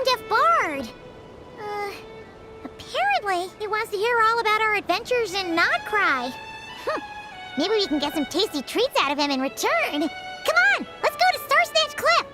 tone-deaf bard. Apparently, he wants to hear all about our adventures in Nodcry. Maybe we can get some tasty treats out of him in return. Come on, let's go to Star Snatch Cliff.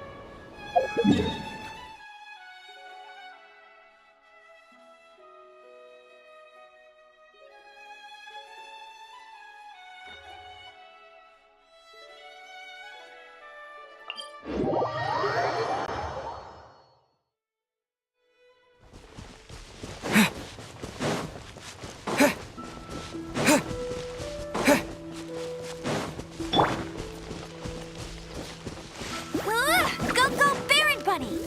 Go, Baron Bunny!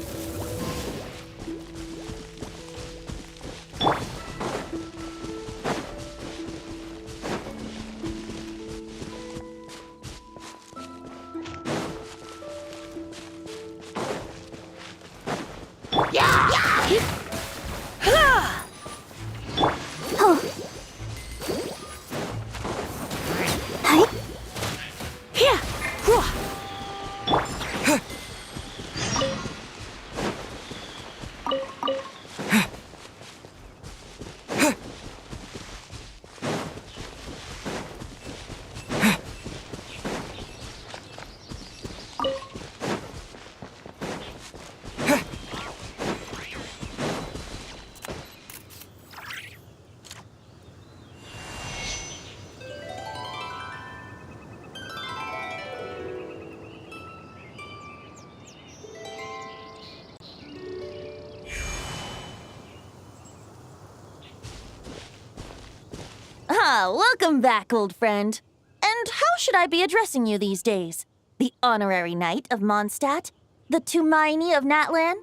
Welcome back, old friend. And how should I be addressing you these days? The honorary knight of Mondstadt? The Tumaini of Natlan?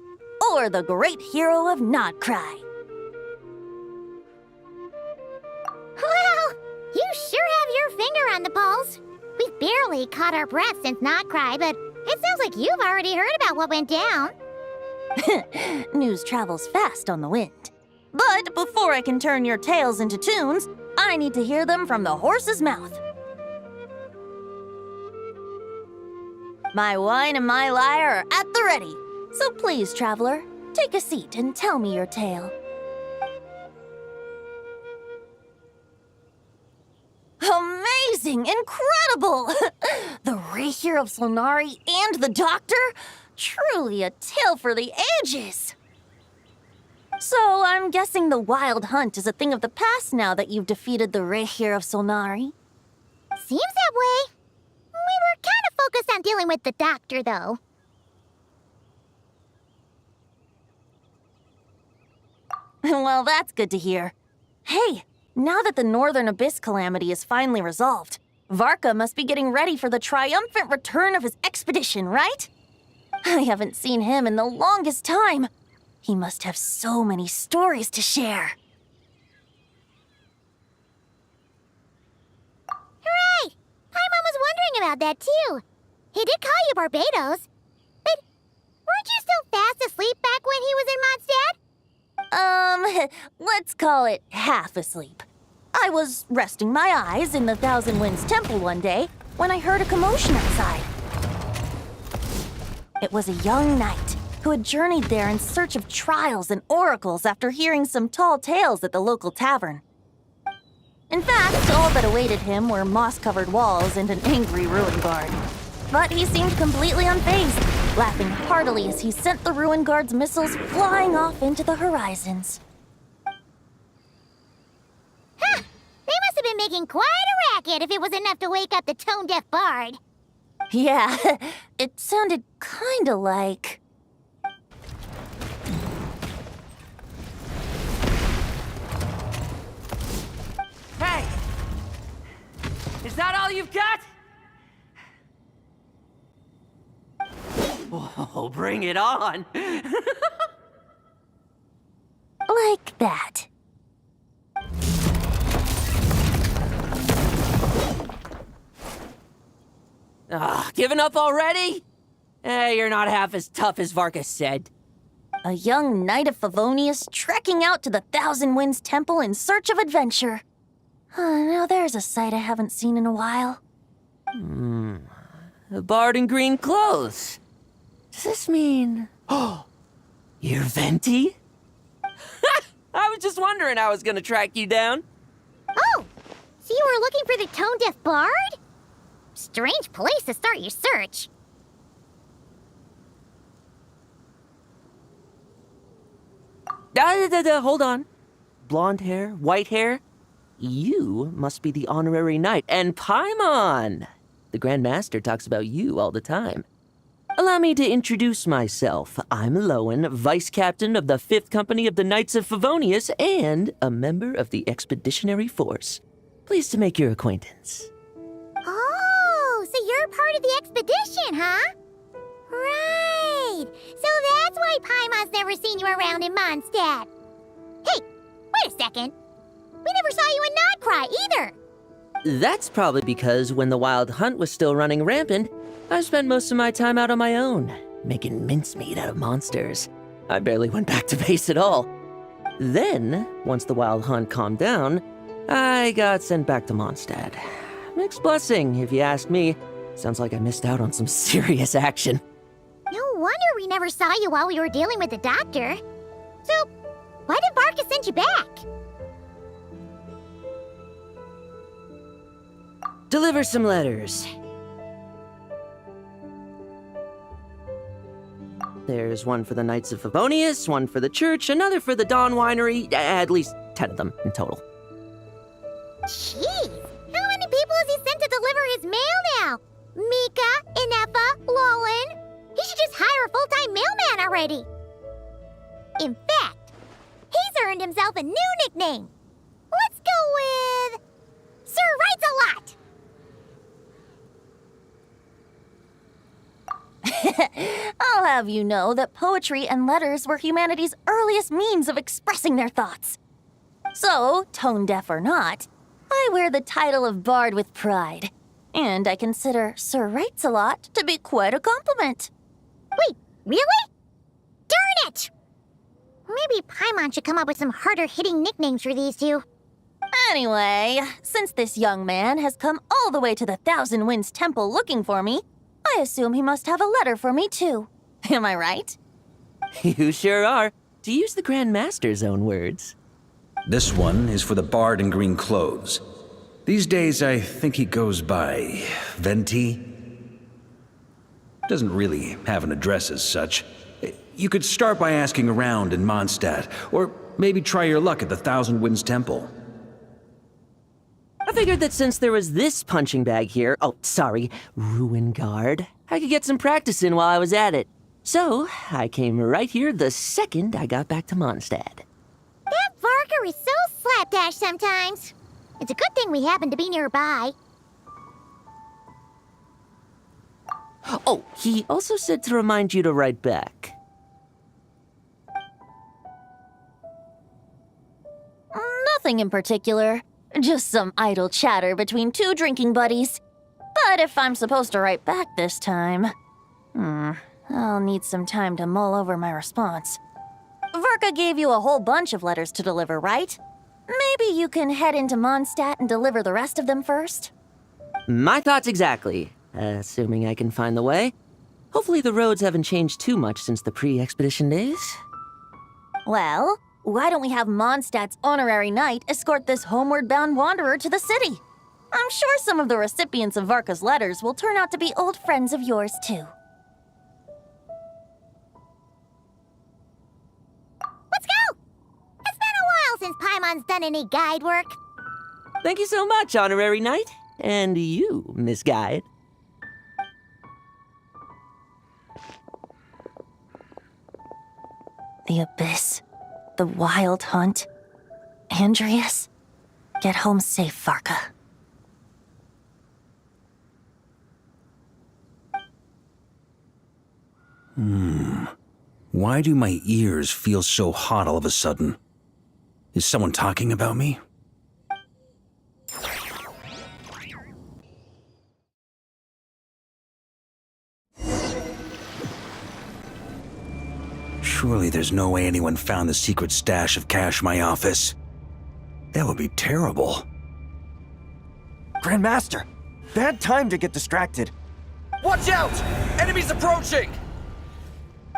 Or the great hero of Nodcry? Well, you sure have your finger on the pulse. We've barely caught our breath since Nodcry, but it sounds like you've already heard about what went down. News travels fast on the wind. But before I can turn your tales into tunes, I need to hear them from the horse's mouth. My wine and my lyre are at the ready. So please, traveler, take a seat and tell me your tale. Amazing! Incredible! The Rapier of Solnari and the Doctor? Truly a tale for the ages! So, I'm guessing the wild hunt is a thing of the past now that you've defeated the Rapier of Solnari. Seems that way. We were kind of focused on dealing with the Doctor, though. Well, that's good to hear. Hey, now that the Northern Abyss calamity is finally resolved, Varka must be getting ready for the triumphant return of his expedition, right? I haven't seen him in the longest time. He must have so many stories to share. Hooray! Paimon was wondering about that, too. He did call you Barbados. But weren't you still fast asleep back when he was in Mondstadt? Let's call it half asleep. I was resting my eyes in the Thousand Winds Temple one day when I heard a commotion outside. It was a young knight who had journeyed there in search of trials and oracles after hearing some tall tales at the local tavern. In fact, all that awaited him were moss-covered walls and an angry ruin guard. But he seemed completely unfazed, laughing heartily as he sent the ruin guard's missiles flying off into the horizons. Huh! They must have been making quite a racket if it was enough to wake up the tone-deaf bard. Yeah, it sounded kinda like... Hey! Is that all you've got? Oh, bring it on! like that. Giving up already? You're not half as tough as Varka said. A young knight of Favonius trekking out to the Thousand Winds Temple in search of adventure. Now there's a sight I haven't seen in a while. A bard in green clothes. Does this mean... You're Venti? I was just wondering how I was gonna track you down. Oh, so you were looking for the tone-deaf bard? Strange place to start your search. Hold on. Blonde hair, white hair? You must be the honorary knight, and Paimon! The Grand Master talks about you all the time. Allow me to introduce myself. I'm Lowen, Vice Captain of the 5th Company of the Knights of Favonius and a member of the Expeditionary Force. Pleased to make your acquaintance. Oh, so you're part of the expedition, huh? Right. So that's why Paimon's never seen you around in Mondstadt. Hey, wait a second. We never saw you in Nodcry either. That's probably because when the Wild Hunt was still running rampant, I spent most of my time out on my own, making mincemeat out of monsters. I barely went back to base at all. Then, once the Wild Hunt calmed down, I got sent back to Mondstadt. Mixed blessing, if you ask me. Sounds like I missed out on some serious action. No wonder we never saw you while we were dealing with the doctor. So, why did Varka send you back? Deliver some letters. There's one for the Knights of Favonius, one for the church, another for the Dawn Winery, at least 10 of them in total. Jeez, how many people has he sent to deliver his mail now? Mika, Inefa, Lowen. He should just hire a full-time mailman already. In fact, he's earned himself a new nickname. Let's go with Sir Writes-A-Lot. I'll have you know that poetry and letters were humanity's earliest means of expressing their thoughts. So, tone deaf or not, I wear the title of Bard with pride. And I consider Sir Writes-A-Lot to be quite a compliment. Wait, really? Darn it! Maybe Paimon should come up with some harder-hitting nicknames for these two. Anyway, since this young man has come all the way to the Thousand Winds Temple looking for me, I assume he must have a letter for me too. Am I right? You sure are, to use the Grand Master's own words. This one is for the bard in green clothes. These days, I think he goes by Venti. Doesn't really have an address as such. You could start by asking around in Mondstadt, or maybe try your luck at the Thousand Winds Temple. I figured that since there was this punching bag here, Ruin Guard, I could get some practice in while I was at it. So, I came right here the second I got back to Mondstadt. That Varka is so slapdash sometimes. It's a good thing we happen to be nearby. Oh, he also said to remind you to write back. Nothing in particular. Just some idle chatter between two drinking buddies. But if I'm supposed to write back this time, I'll need some time to mull over my response. Varka gave you a whole bunch of letters to deliver, right? Maybe you can head into Mondstadt and deliver the rest of them first? My thoughts exactly, assuming I can find the way. Hopefully the roads haven't changed too much since the pre-expedition days. Well, why don't we have Mondstadt's honorary knight escort this homeward-bound wanderer to the city? I'm sure some of the recipients of Varka's letters will turn out to be old friends of yours, too. Let's go! It's been a while since Paimon's done any guide work. Thank you so much, honorary knight. And you, Miss Guide. The Abyss. The Wild Hunt. Andreas. Get home safe, Varka. Why do my ears feel so hot all of a sudden? Is someone talking about me? Surely there's no way anyone found the secret stash of cash in my office. That would be terrible. Grandmaster, bad time to get distracted. Watch out! Enemies approaching!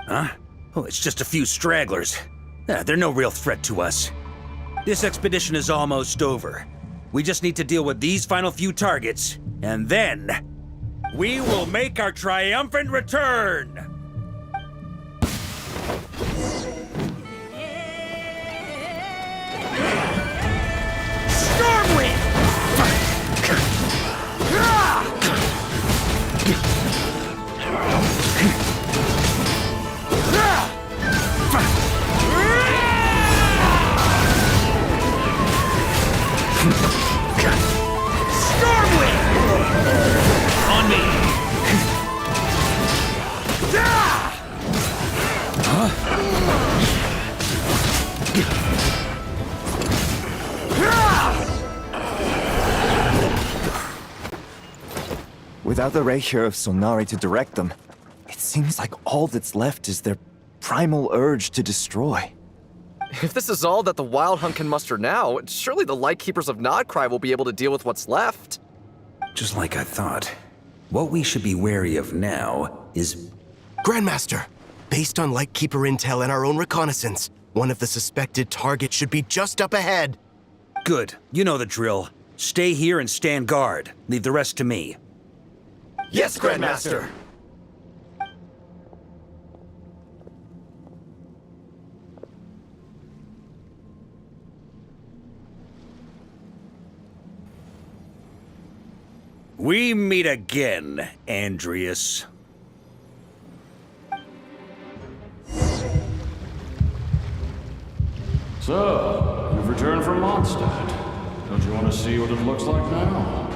Huh? Oh, it's just a few stragglers. They're no real threat to us. This expedition is almost over. We just need to deal with these final few targets, and then we will make our triumphant return! On me! Without the ray here of Sonari to direct them, it seems like all that's left is their primal urge to destroy. If this is all that the Wild Hunt can muster now, surely the Lightkeepers of Nodcry will be able to deal with what's left. Just like I thought. What we should be wary of now is... Grandmaster, based on Lightkeeper intel and our own reconnaissance, one of the suspected targets should be just up ahead. Good. You know the drill. Stay here and stand guard. Leave the rest to me. Yes, Grandmaster! We meet again, Andreas. So, you've returned from Mondstadt. Don't you want to see what it looks like now?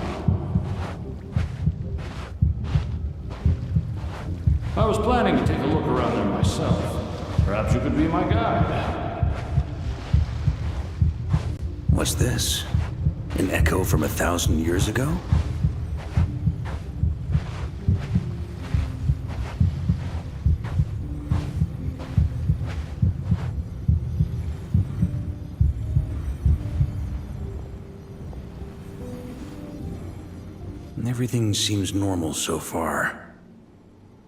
I was planning to take a look around there myself. Perhaps you could be my guide. What's this? An echo from 1,000 years ago? Everything seems normal so far.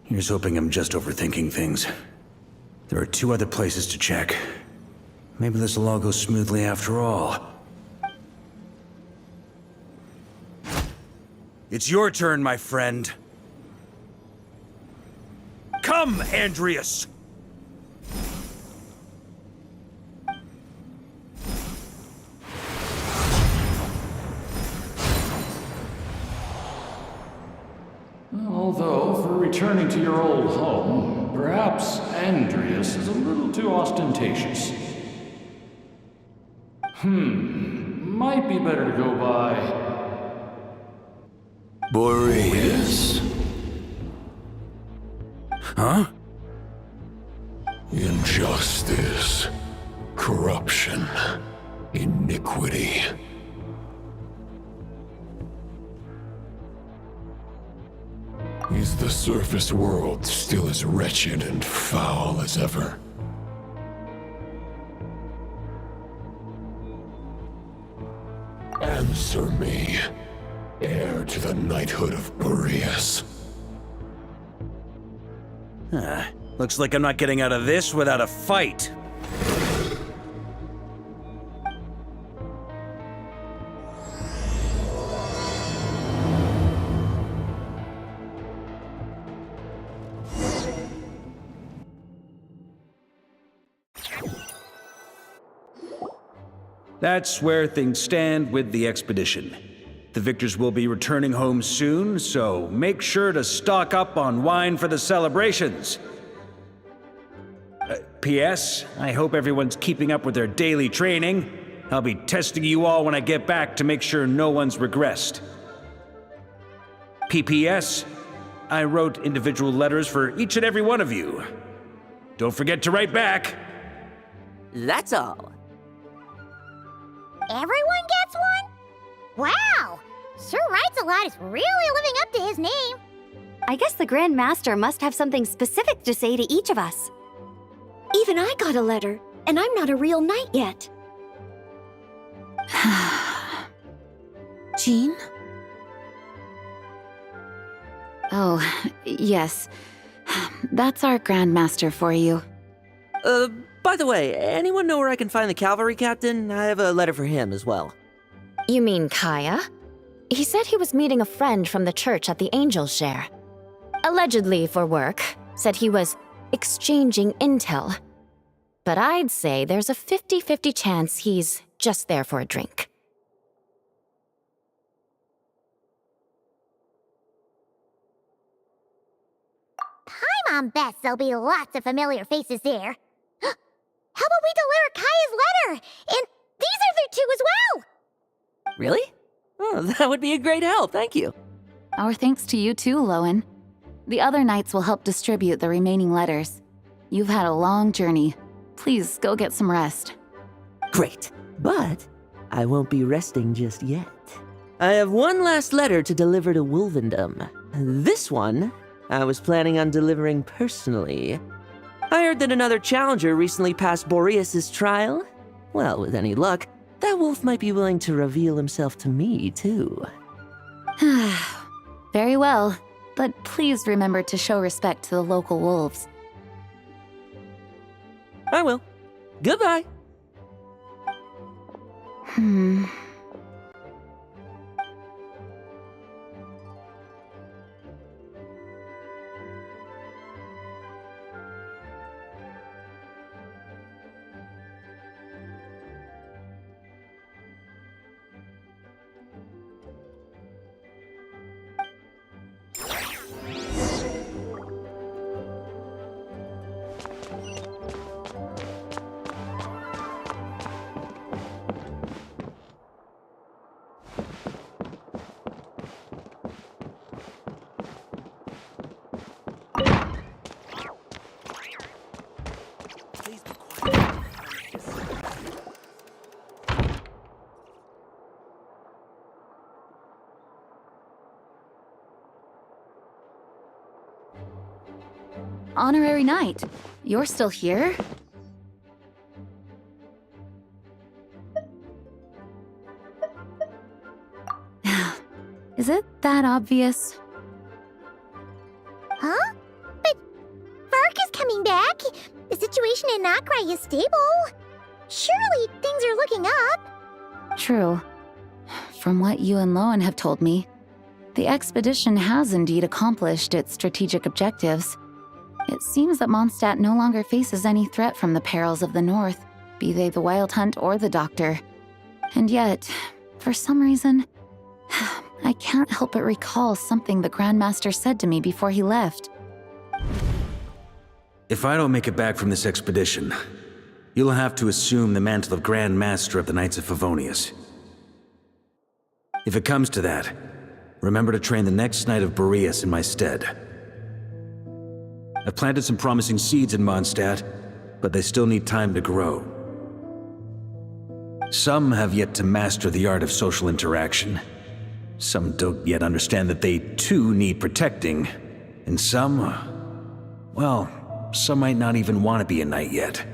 Here's hoping I'm just overthinking things. There are 2 other places to check. Maybe this will all go smoothly after all. It's your turn, my friend. Come, Andreas! Although, for returning to your old home, perhaps Andreas is a little too ostentatious. Might be better to go by... Boreas. Huh? Injustice. Corruption. Iniquity. Is the surface world still as wretched and foul as ever? Answer me, heir to the knighthood of Boreas. Looks like I'm not getting out of this without a fight. That's where things stand with the expedition. The victors will be returning home soon, so make sure to stock up on wine for the celebrations. P.S. I hope everyone's keeping up with their daily training. I'll be testing you all when I get back to make sure no one's regressed. P.P.S. I wrote individual letters for each and every one of you. Don't forget to write back. That's all. Everyone gets one? Wow! Sir Writes-A-Lot is really living up to his name. I guess the Grand Master must have something specific to say to each of us. Even I got a letter, and I'm not a real knight yet. Jean? Oh, yes. That's our Grandmaster for you. By the way, anyone know where I can find the cavalry captain? I have a letter for him as well. You mean Kaya? He said he was meeting a friend from the church at the Angel's Share. Allegedly for work. Said he was exchanging intel. But I'd say there's a 50-50 chance he's just there for a drink. I'm on bets there'll be lots of familiar faces there. How about we deliver Kaya's letter? And these are there too as well! Really? Oh, that would be a great help, thank you. Our thanks to you too, Lowen. The other knights will help distribute the remaining letters. You've had a long journey. Please go get some rest. Great, but I won't be resting just yet. I have one last letter to deliver to Wolvendom. This one, I was planning on delivering personally. I heard that another challenger recently passed Boreas's trial. Well, with any luck, that wolf might be willing to reveal himself to me, too. Very well, but please remember to show respect to the local wolves. I will. Goodbye. Honorary Knight, you're still here? Is it that obvious? Huh? But Varka's coming back. The situation in Nokrai is stable. Surely things are looking up. True. From what you and Lowen have told me, the expedition has indeed accomplished its strategic objectives. It seems that Mondstadt no longer faces any threat from the perils of the North, be they the Wild Hunt or the Doctor. And yet, for some reason, I can't help but recall something the Grandmaster said to me before he left. If I don't make it back from this expedition, you'll have to assume the mantle of Grand Master of the Knights of Favonius. If it comes to that, remember to train the next Knight of Boreas in my stead. I've planted some promising seeds in Mondstadt, but they still need time to grow. Some have yet to master the art of social interaction. Some don't yet understand that they too need protecting. And some, well, some might not even want to be a knight yet.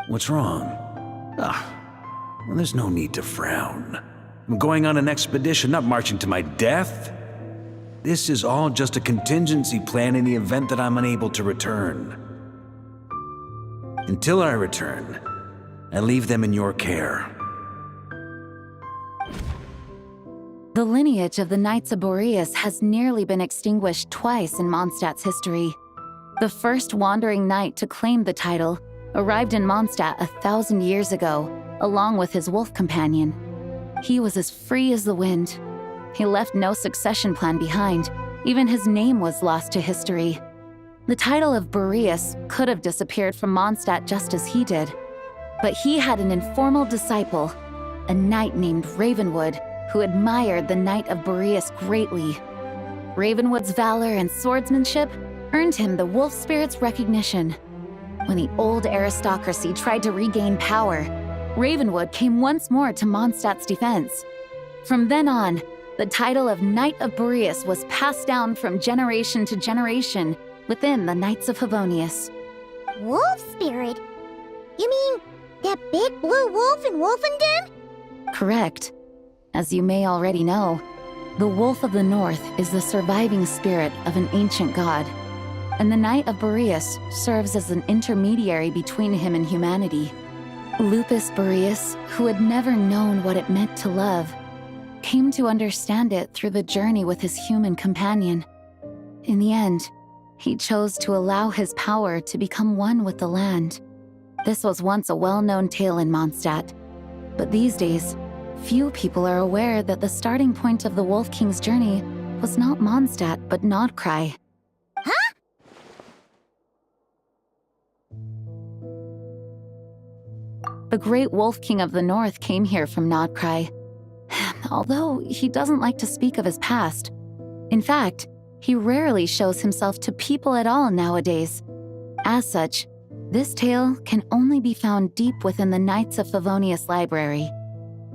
What's wrong? Well, there's no need to frown. I'm going on an expedition, not marching to my death. This is all just a contingency plan in the event that I'm unable to return. Until I return, I leave them in your care. The lineage of the Knights of Boreas has nearly been extinguished twice in Mondstadt's history. The first wandering knight to claim the title arrived in Mondstadt 1,000 years ago, along with his wolf companion. He was as free as the wind. He left no succession plan behind. Even his name was lost to history. The title of Boreas could have disappeared from Mondstadt just as he did. But he had an informal disciple, a knight named Ravenwood, who admired the Knight of Boreas greatly. Ravenwood's valor and swordsmanship earned him the wolf spirit's recognition. When the old aristocracy tried to regain power, Ravenwood came once more to Mondstadt's defense. From then on, the title of Knight of Boreas was passed down from generation to generation within the Knights of Favonius. Wolf spirit? You mean that big blue wolf in Wolfendom? Correct. As you may already know, the Wolf of the North is the surviving spirit of an ancient god. and the Knight of Boreas serves as an intermediary between him and humanity. Lupus Boreas, who had never known what it meant to love, came to understand it through the journey with his human companion. In the end, he chose to allow his power to become one with the land. This was once a well-known tale in Mondstadt, but these days, few people are aware that the starting point of the Wolf King's journey was not Mondstadt, but Nodcry. Huh? The great Wolf King of the North came here from Nodcry, although he doesn't like to speak of his past. In fact, he rarely shows himself to people at all nowadays. As such, this tale can only be found deep within the Knights of Favonius library.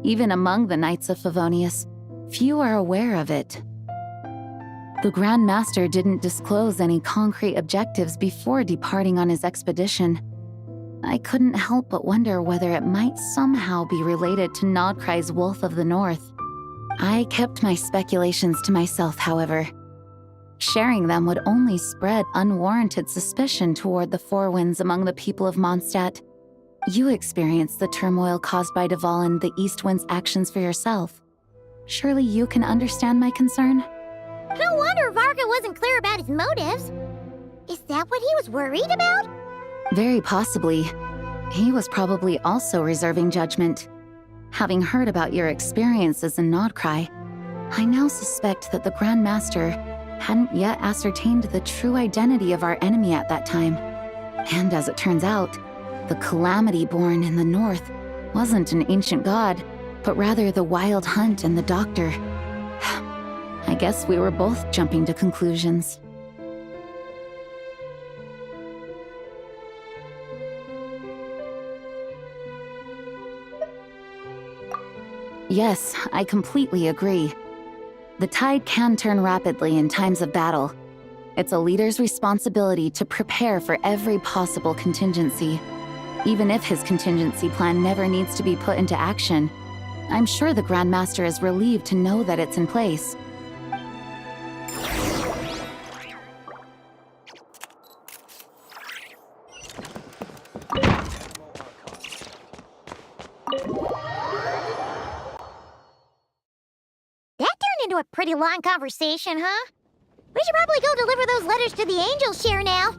Even among the Knights of Favonius, few are aware of it. The Grand Master didn't disclose any concrete objectives before departing on his expedition. I couldn't help but wonder whether it might somehow be related to Nodcry's Wolf of the North. I kept my speculations to myself, however. Sharing them would only spread unwarranted suspicion toward the Four Winds among the people of Mondstadt. You experienced the turmoil caused by Dvalin the East Wind's actions for yourself. Surely you can understand my concern? No wonder Varka wasn't clear about his motives. Is that what he was worried about? Very possibly. He was probably also reserving judgment. Having heard about your experiences in Nodcry, I now suspect that the Grand Master hadn't yet ascertained the true identity of our enemy at that time. And as it turns out, the calamity born in the north wasn't an ancient god, but rather the Wild Hunt and the Doctor. I guess we were both jumping to conclusions. Yes, I completely agree. The tide can turn rapidly in times of battle. It's a leader's responsibility to prepare for every possible contingency. Even if his contingency plan never needs to be put into action, I'm sure the Grand Master is relieved to know that it's in place. Into a pretty long conversation, huh? We should probably go deliver those letters to the Angel Share now.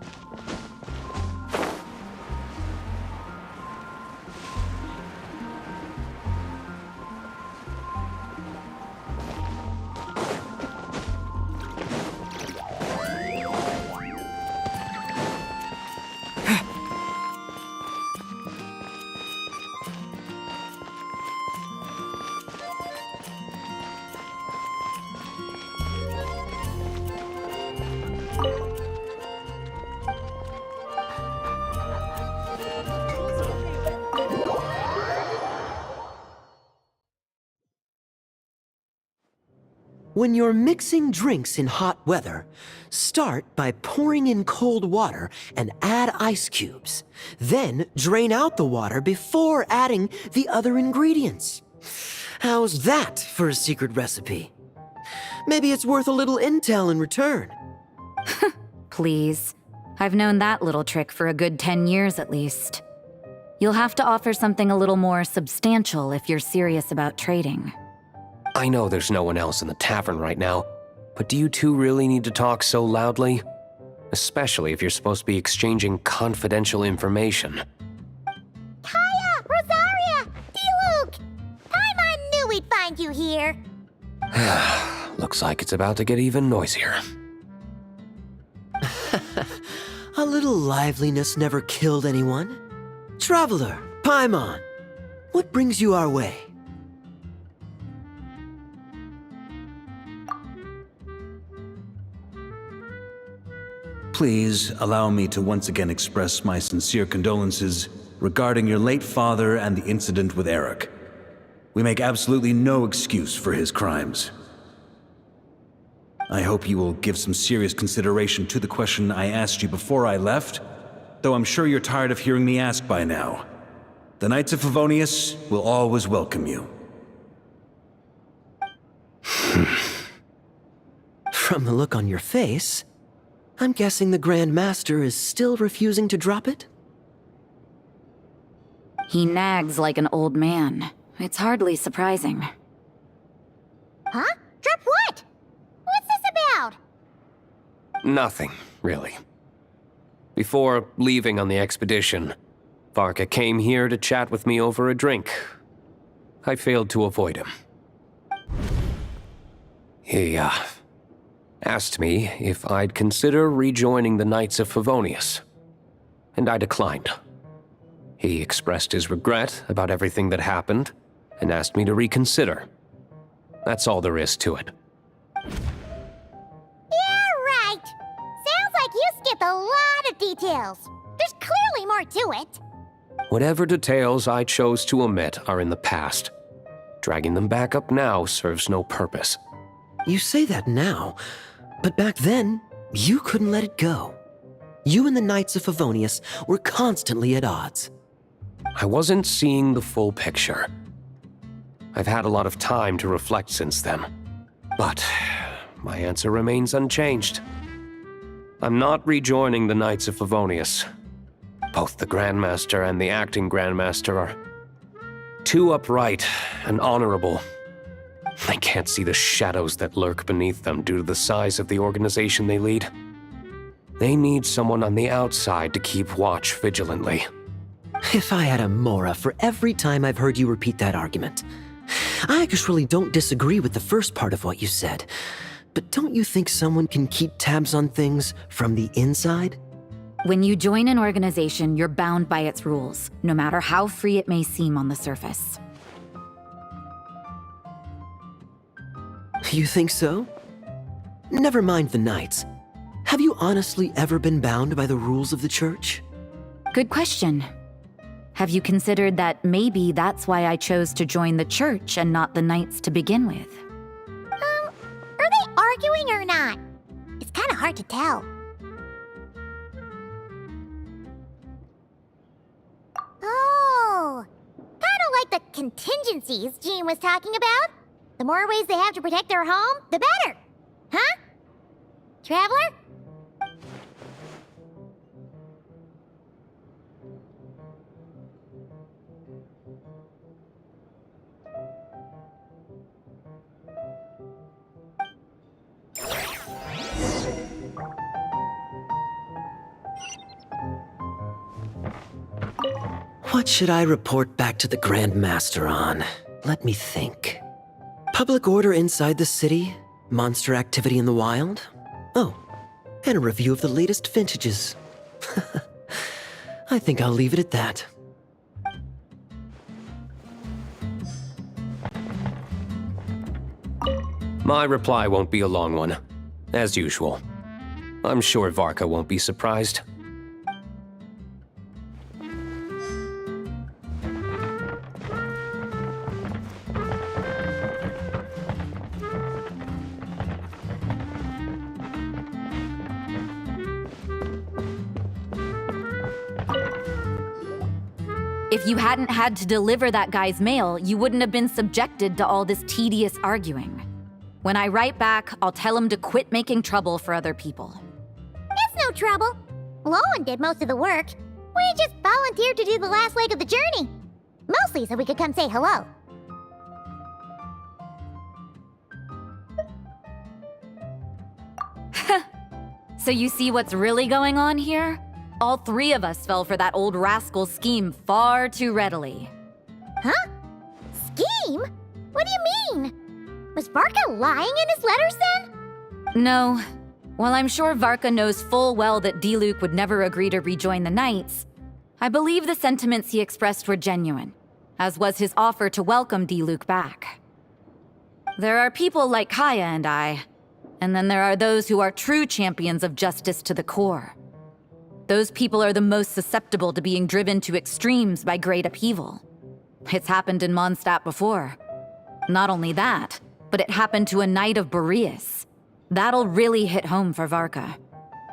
When you're mixing drinks in hot weather, start by pouring in cold water and add ice cubes. Then drain out the water before adding the other ingredients. How's that for a secret recipe? Maybe it's worth a little intel in return. Please. I've known that little trick for a good 10 years at least. You'll have to offer something a little more substantial if you're serious about trading. I know there's no one else in the tavern right now, but do you two really need to talk so loudly? Especially if you're supposed to be exchanging confidential information. Kaya! Rosaria! D-Luke! Paimon knew we'd find you here! Looks like it's about to get even noisier. A little liveliness never killed anyone. Traveler, Paimon, what brings you our way? Please allow me to once again express my sincere condolences regarding your late father and the incident with Eric. We make absolutely no excuse for his crimes. I hope you will give some serious consideration to the question I asked you before I left, though I'm sure you're tired of hearing me ask by now. The Knights of Favonius will always welcome you. From the look on your face, I'm guessing the Grand Master is still refusing to drop it? He nags like an old man. It's hardly surprising. Huh? Drop what? What's this about? Nothing, really. Before leaving on the expedition, Varka came here to chat with me over a drink. I failed to avoid him. He, asked me if I'd consider rejoining the Knights of Favonius, and I declined. He expressed his regret about everything that happened, and asked me to reconsider. That's all there is to it. Yeah, right. Sounds like you skipped a lot of details. There's clearly more to it. Whatever details I chose to omit are in the past. Dragging them back up now serves no purpose. You say that now, but back then, you couldn't let it go. You and the Knights of Favonius were constantly at odds. I wasn't seeing the full picture. I've had a lot of time to reflect since then, but my answer remains unchanged. I'm not rejoining the Knights of Favonius. Both the Grandmaster and the acting Grandmaster are too upright and honorable. I can't see the shadows that lurk beneath them due to the size of the organization they lead. They need someone on the outside to keep watch vigilantly. If I had a Mora for every time I've heard you repeat that argument. I actually don't disagree with the first part of what you said, but don't you think someone can keep tabs on things from the inside? When you join an organization, you're bound by its rules, no matter how free it may seem on the surface. You think so? Never mind the Knights. Have you honestly ever been bound by the rules of the Church? Good question. Have you considered that maybe that's why I chose to join the Church and not the Knights to begin with? Are they arguing or not? It's kind of hard to tell. Oh, kind of like the contingencies Jean was talking about. The more ways they have to protect their home, the better. Huh? Traveler? What should I report back to the Grand Master on? Let me think. Public order inside the city, monster activity in the wild. Oh, and a review of the latest vintages. I think I'll leave it at that. My reply won't be a long one, as usual. I'm sure Varka won't be surprised. If you hadn't had to deliver that guy's mail, you wouldn't have been subjected to all this tedious arguing. When I write back, I'll tell him to quit making trouble for other people. It's no trouble. Lowen did most of the work. We just volunteered to do the last leg of the journey. Mostly so we could come say hello. So you see what's really going on here? All three of us fell for that old rascal's scheme far too readily. Huh? Scheme? What do you mean? Was Varka lying in his letters then? No. While I'm sure Varka knows full well that Diluc would never agree to rejoin the Knights, I believe the sentiments he expressed were genuine, as was his offer to welcome Diluc back. There are people like Kaya and I, and then there are those who are true champions of justice to the core. Those people are the most susceptible to being driven to extremes by great upheaval. It's happened in Mondstadt before. Not only that, but it happened to a Knight of Boreas. That'll really hit home for Varka.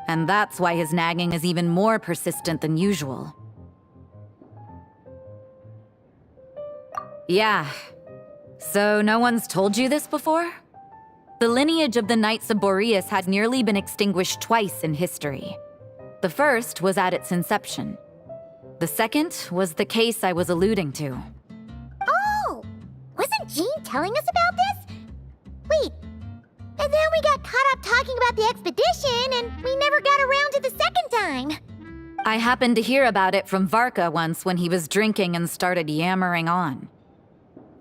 And that's why his nagging is even more persistent than usual. Yeah. So no one's told you this before? The lineage of the Knights of Boreas had nearly been extinguished twice in history. The first was at its inception. The second was the case I was alluding to. Oh! Wasn't Jean telling us about this? Wait, and then we got caught up talking about the expedition, and we never got around to the second time. I happened to hear about it from Varka once when he was drinking and started yammering on.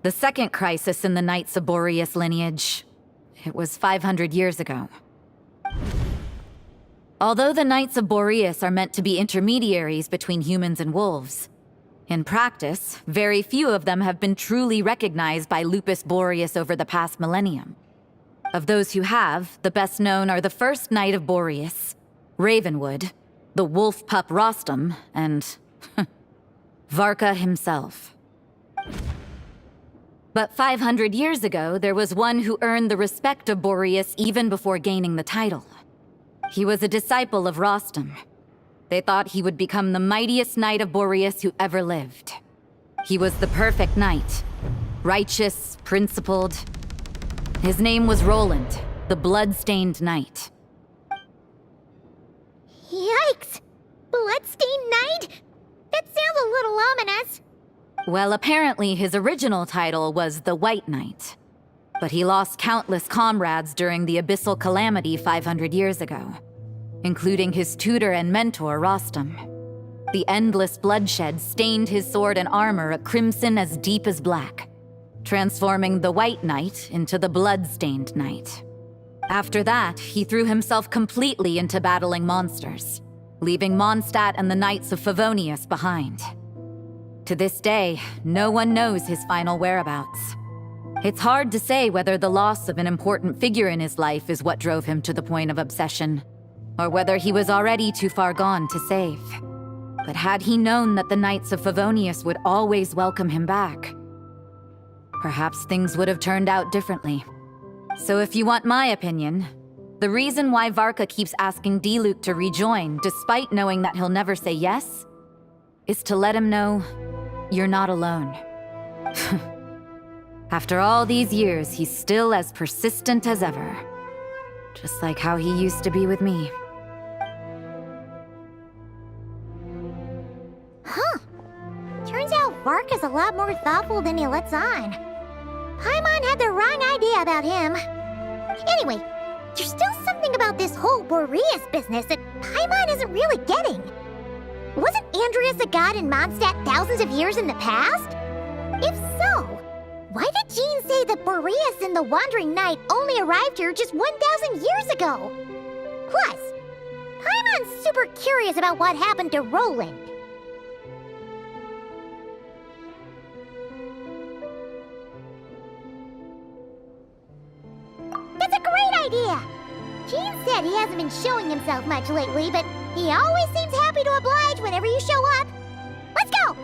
The second crisis in the Knights of Boreas lineage. It was 500 years ago. Although the Knights of Boreas are meant to be intermediaries between humans and wolves, in practice, very few of them have been truly recognized by Lupus Boreas over the past millennium. Of those who have, the best known are the first Knight of Boreas, Ravenwood, the wolf pup Rostam, and Varka himself. But 500 years ago, there was one who earned the respect of Boreas even before gaining the title. He was a disciple of Rostam. They thought he would become the mightiest Knight of Boreas who ever lived. He was the perfect knight. Righteous, principled. His name was Roland, the blood-stained knight. Yikes! Bloodstained Knight? That sounds a little ominous. Well, apparently his original title was the White Knight. But he lost countless comrades during the Abyssal Calamity 500 years ago, including his tutor and mentor, Rostam. The endless bloodshed stained his sword and armor a crimson as deep as black, transforming the White Knight into the Blood-Stained Knight. After that, he threw himself completely into battling monsters, leaving Mondstadt and the Knights of Favonius behind. To this day, no one knows his final whereabouts. It's hard to say whether the loss of an important figure in his life is what drove him to the point of obsession, or whether he was already too far gone to save. But had he known that the Knights of Favonius would always welcome him back, perhaps things would have turned out differently. So if you want my opinion, the reason why Varka keeps asking Diluc to rejoin, despite knowing that he'll never say yes, is to let him know you're not alone. After all these years, he's still as persistent as ever. Just like how he used to be with me. Huh. Turns out Varka's a lot more thoughtful than he lets on. Paimon had the wrong idea about him. Anyway, there's still something about this whole Boreas business that Paimon isn't really getting. Wasn't Andreas a god in Mondstadt thousands of years in the past? If so, why did Jean say that Boreas and the Wandering Knight only arrived here just 1,000 years ago? Plus, Paimon's super curious about what happened to Roland. That's a great idea! Jean said he hasn't been showing himself much lately, but he always seems happy to oblige whenever you show up. Let's go!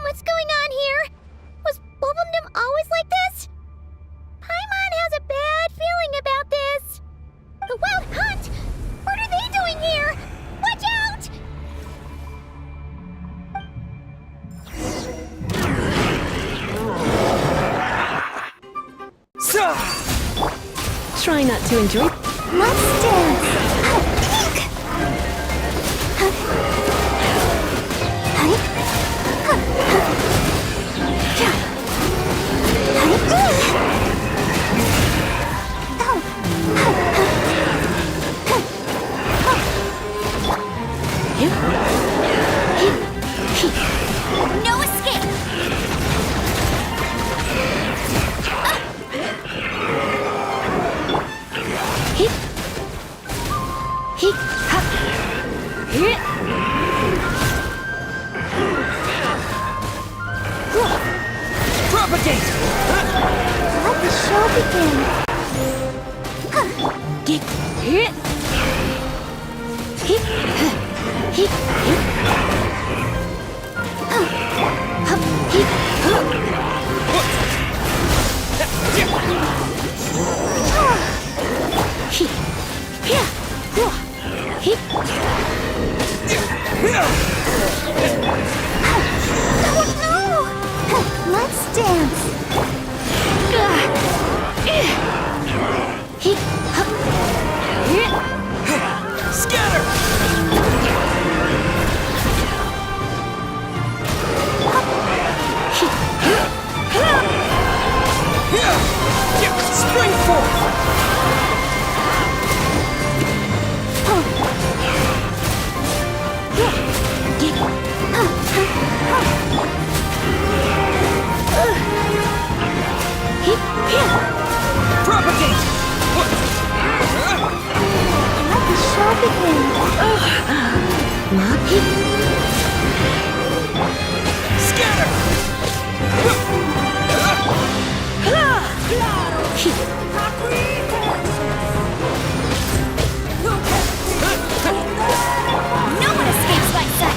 What's going on here? Was Bulbumdum always like this? Paimon has a bad feeling about this. The Wild Hunt? What are they doing here? Watch out! Try not to enjoy. Let's dance! No escape! Propagate! Let the show begin. Let's dance. Spring forth! Propagate! Let the show begin. Scatter! No one escapes like that.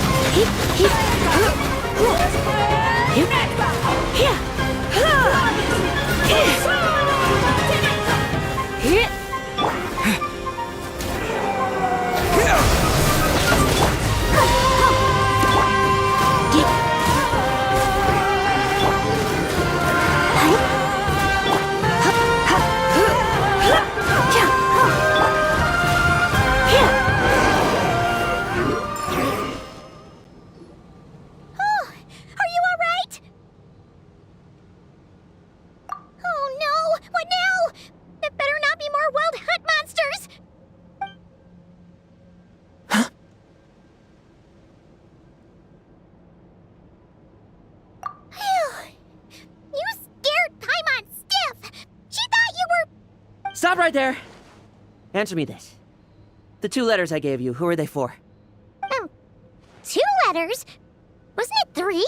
Stop right there! Answer me this. The 2 letters I gave you, who are they for? 2 letters? Wasn't it 3?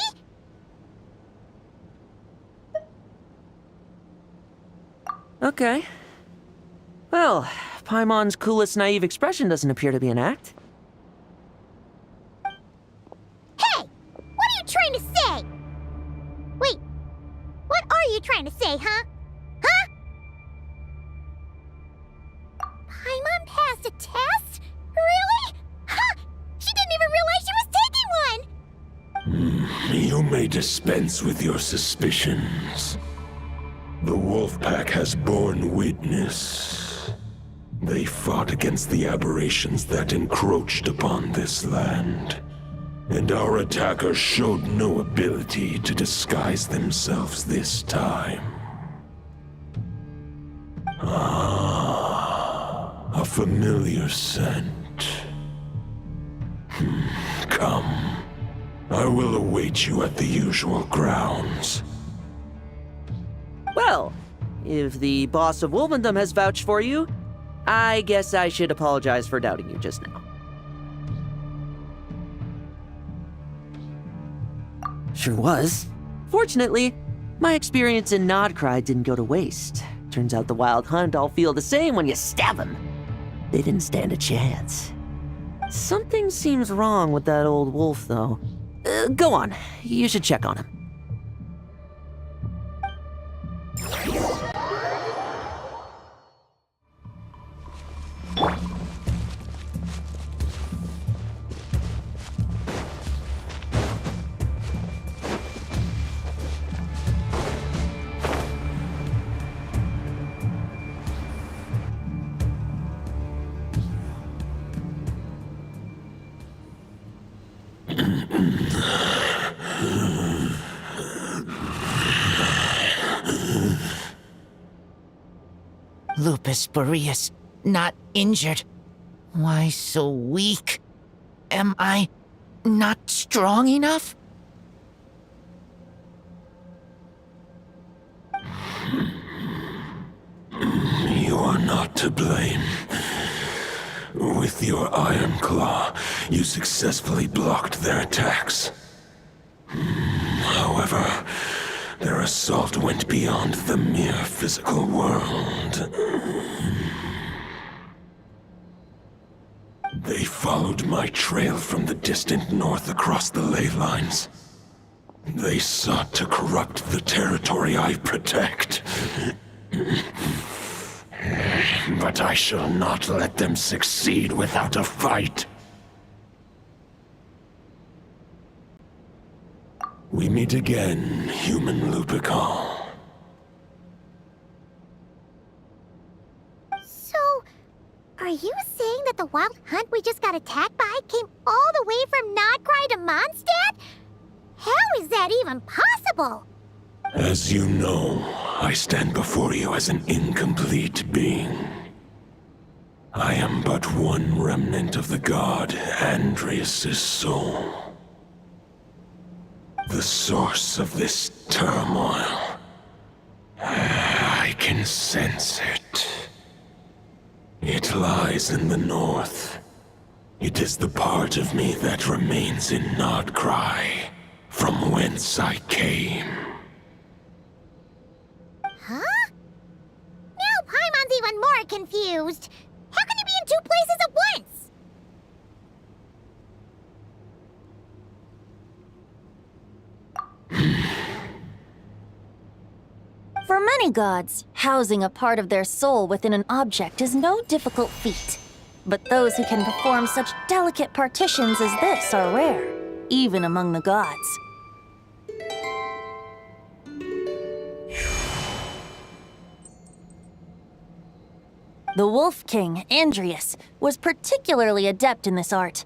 Okay. Well, Paimon's coolest naive expression doesn't appear to be an act. Hey! What are you trying to say? Wait, what are you trying to say, huh? Huh? Paimon passed a test? Really? Huh! She didn't even realize she was taking one! You may dispense with your suspicions. The Wolfpack has borne witness. They fought against the aberrations that encroached upon this land, and our attackers showed no ability to disguise themselves this time. A familiar scent. Come. I will await you at the usual grounds. Well, if the boss of Wolvendom has vouched for you, I guess I should apologize for doubting you just now. Sure was. Fortunately, my experience in Nodcry didn't go to waste. Turns out the Wild Hunt all feel the same when you stab them. They didn't stand a chance. Something seems wrong with that old wolf, though. Go on. You should check on him. Lupus Boreas, not injured. Why so weak? Am I not strong enough? You are not to blame. With your Iron Claw, you successfully blocked their attacks. However, Their assault went beyond the mere physical world. They followed my trail from the distant north across the ley lines. They sought to corrupt the territory I protect. But I shall not let them succeed without a fight. We meet again, human Lupical. So, are you saying that the wild hunt we just got attacked by came all the way from Nodcry to Mondstadt? How is that even possible? As you know, I stand before you as an incomplete being. I am but one remnant of the god Andrias' soul. The source of this turmoil. I can sense it. It lies in the north. It is the part of me that remains in Nodcry, from whence I came. Huh? Now Paimon's even more confused. How can you be in two places at once? For many gods, housing a part of their soul within an object is no difficult feat. But those who can perform such delicate partitions as this are rare, even among the gods. The Wolf King, Andrias, was particularly adept in this art.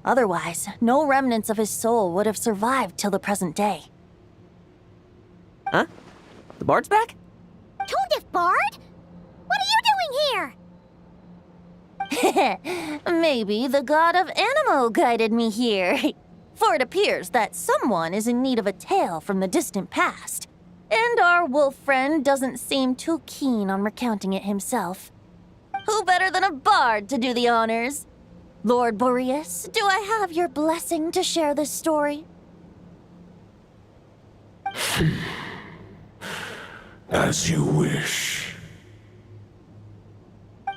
Otherwise, no remnants of his soul would have survived till the present day. Huh? The bard's back? Toondiff Bard? What are you doing here? Maybe the god of Animo guided me here. For it appears that someone is in need of a tale from the distant past. And our wolf friend doesn't seem too keen on recounting it himself. Who better than a bard to do the honors? Lord Boreas, do I have your blessing to share this story? As you wish.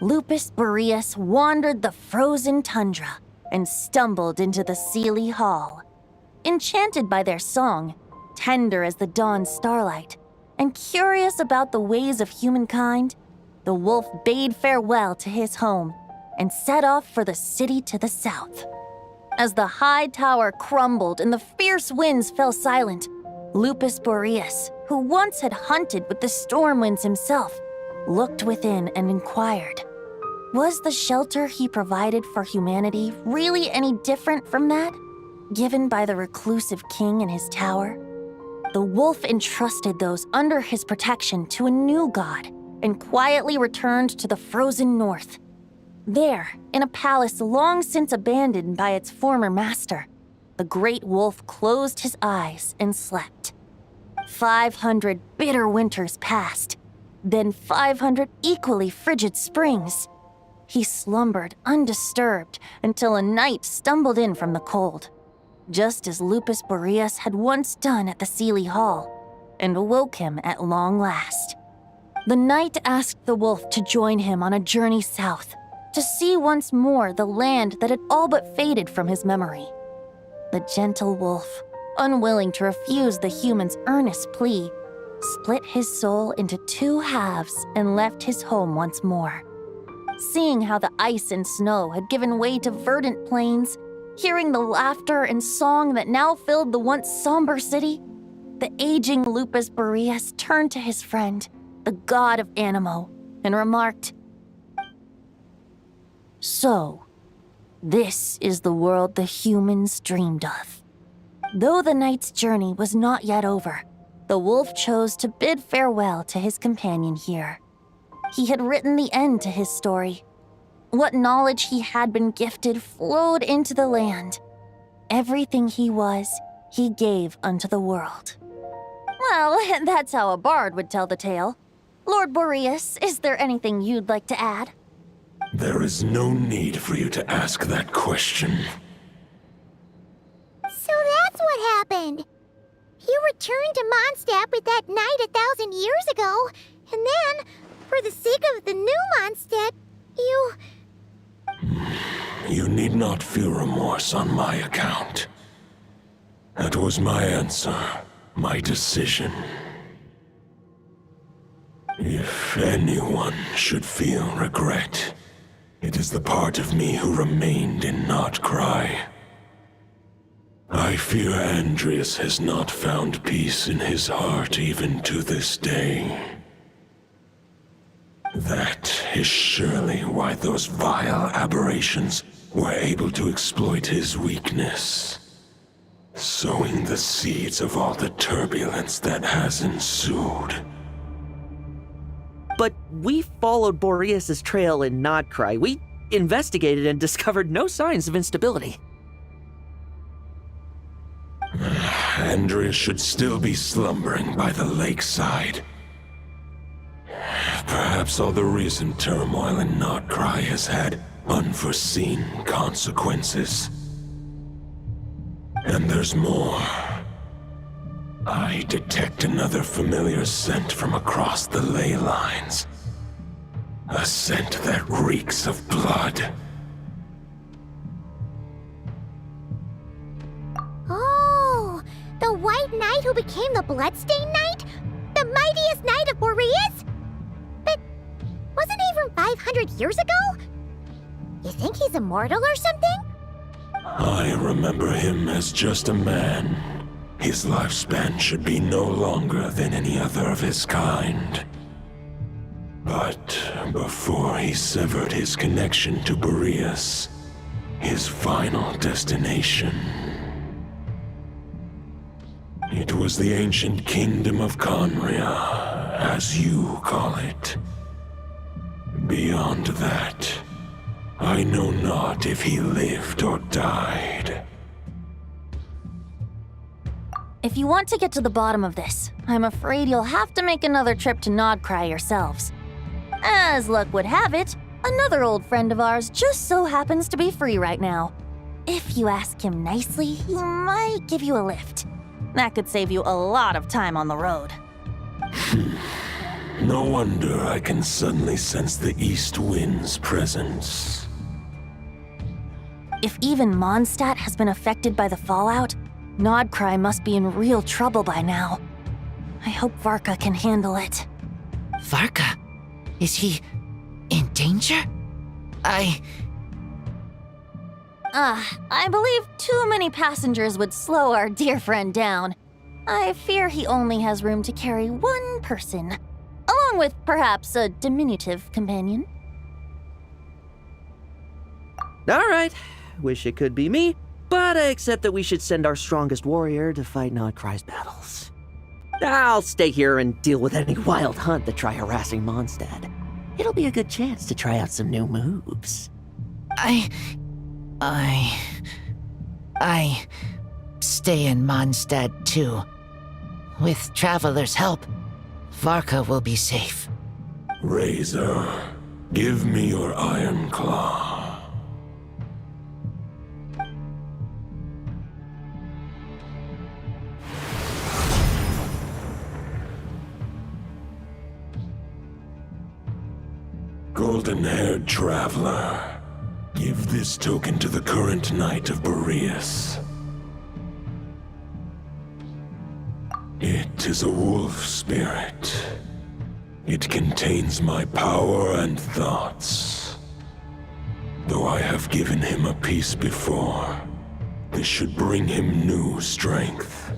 Lupus Boreas wandered the frozen tundra and stumbled into the Seelie Hall. Enchanted by their song, tender as the dawn starlight, and curious about the ways of humankind, the wolf bade farewell to his home and set off for the city to the south. As the high tower crumbled and the fierce winds fell silent, Lupus Boreas, who once had hunted with the storm winds himself, looked within and inquired, was the shelter he provided for humanity really any different from that given by the reclusive king in his tower? The wolf entrusted those under his protection to a new god and quietly returned to the frozen north. There, in a palace long since abandoned by its former master, the great wolf closed his eyes and slept. 500 bitter winters passed, then 500 equally frigid springs. He slumbered undisturbed until a night stumbled in from the cold, just as Lupus Boreas had once done at the Seelie Hall, and awoke him at long last. The night asked the wolf to join him on a journey south, to see once more the land that had all but faded from his memory. The gentle wolf, unwilling to refuse the human's earnest plea, split his soul into two halves and left his home once more. Seeing how the ice and snow had given way to verdant plains, hearing the laughter and song that now filled the once somber city, the aging Lupus Boreas turned to his friend, the god of Animo, and remarked, "So, this is the world the humans dreamed of." Though the night's journey was not yet over, the wolf chose to bid farewell to his companion here. He had written the end to his story. What knowledge he had been gifted flowed into the land. Everything he was, he gave unto the world. Well, that's how a bard would tell the tale. Lord Boreas, is there anything you'd like to add? There is no need for you to ask that question. So that's what happened. You returned to Mondstadt with that knight 1,000 years ago, and then, for the sake of the new Mondstadt, you... You need not feel remorse on my account. That was my answer, my decision. If anyone should feel regret, it is the part of me who remained in Notcry. I fear Andreas has not found peace in his heart even to this day. That is surely why those vile aberrations were able to exploit his weakness, sowing the seeds of all the turbulence that has ensued. But we followed Boreas' trail in Nodcry. We investigated and discovered no signs of instability. Andreas should still be slumbering by the lakeside. Perhaps all the recent turmoil in Notcry has had unforeseen consequences. And there's more. I detect another familiar scent from across the ley lines. A scent that reeks of blood. Oh, the White Knight who became the Bloodstained Knight? The mightiest knight of Boreas? But wasn't he from 500 years ago? You think he's immortal or something? I remember him as just a man. His lifespan should be no longer than any other of his kind. But before he severed his connection to Boreas, his final destination, it was the ancient kingdom of Conria, as you call it. Beyond that, I know not if he lived or died. If you want to get to the bottom of this, I'm afraid you'll have to make another trip to Nodcry yourselves. As luck would have it, another old friend of ours just so happens to be free right now. If you ask him nicely, he might give you a lift. That could save you a lot of time on the road. No wonder I can suddenly sense the east wind's presence. If even Mondstadt has been affected by the fallout, Nodcry must be in real trouble by now. I hope Varka can handle it. Varka? Is he in danger? I believe too many passengers would slow our dear friend down. I fear he only has room to carry one person, along with perhaps a diminutive companion. All right, wish it could be me, but I accept that we should send our strongest warrior to fight Nodcry's battles. I'll stay here and deal with any wild hunt that try harassing Mondstadt. It'll be a good chance to try out some new moves. I stay in Mondstadt too. With Traveler's help, Varka will be safe. Razor, give me your iron claw. Golden-haired traveler, give this token to the current knight of Boreas. It is a wolf spirit. It contains my power and thoughts. Though I have given him a piece before, this should bring him new strength.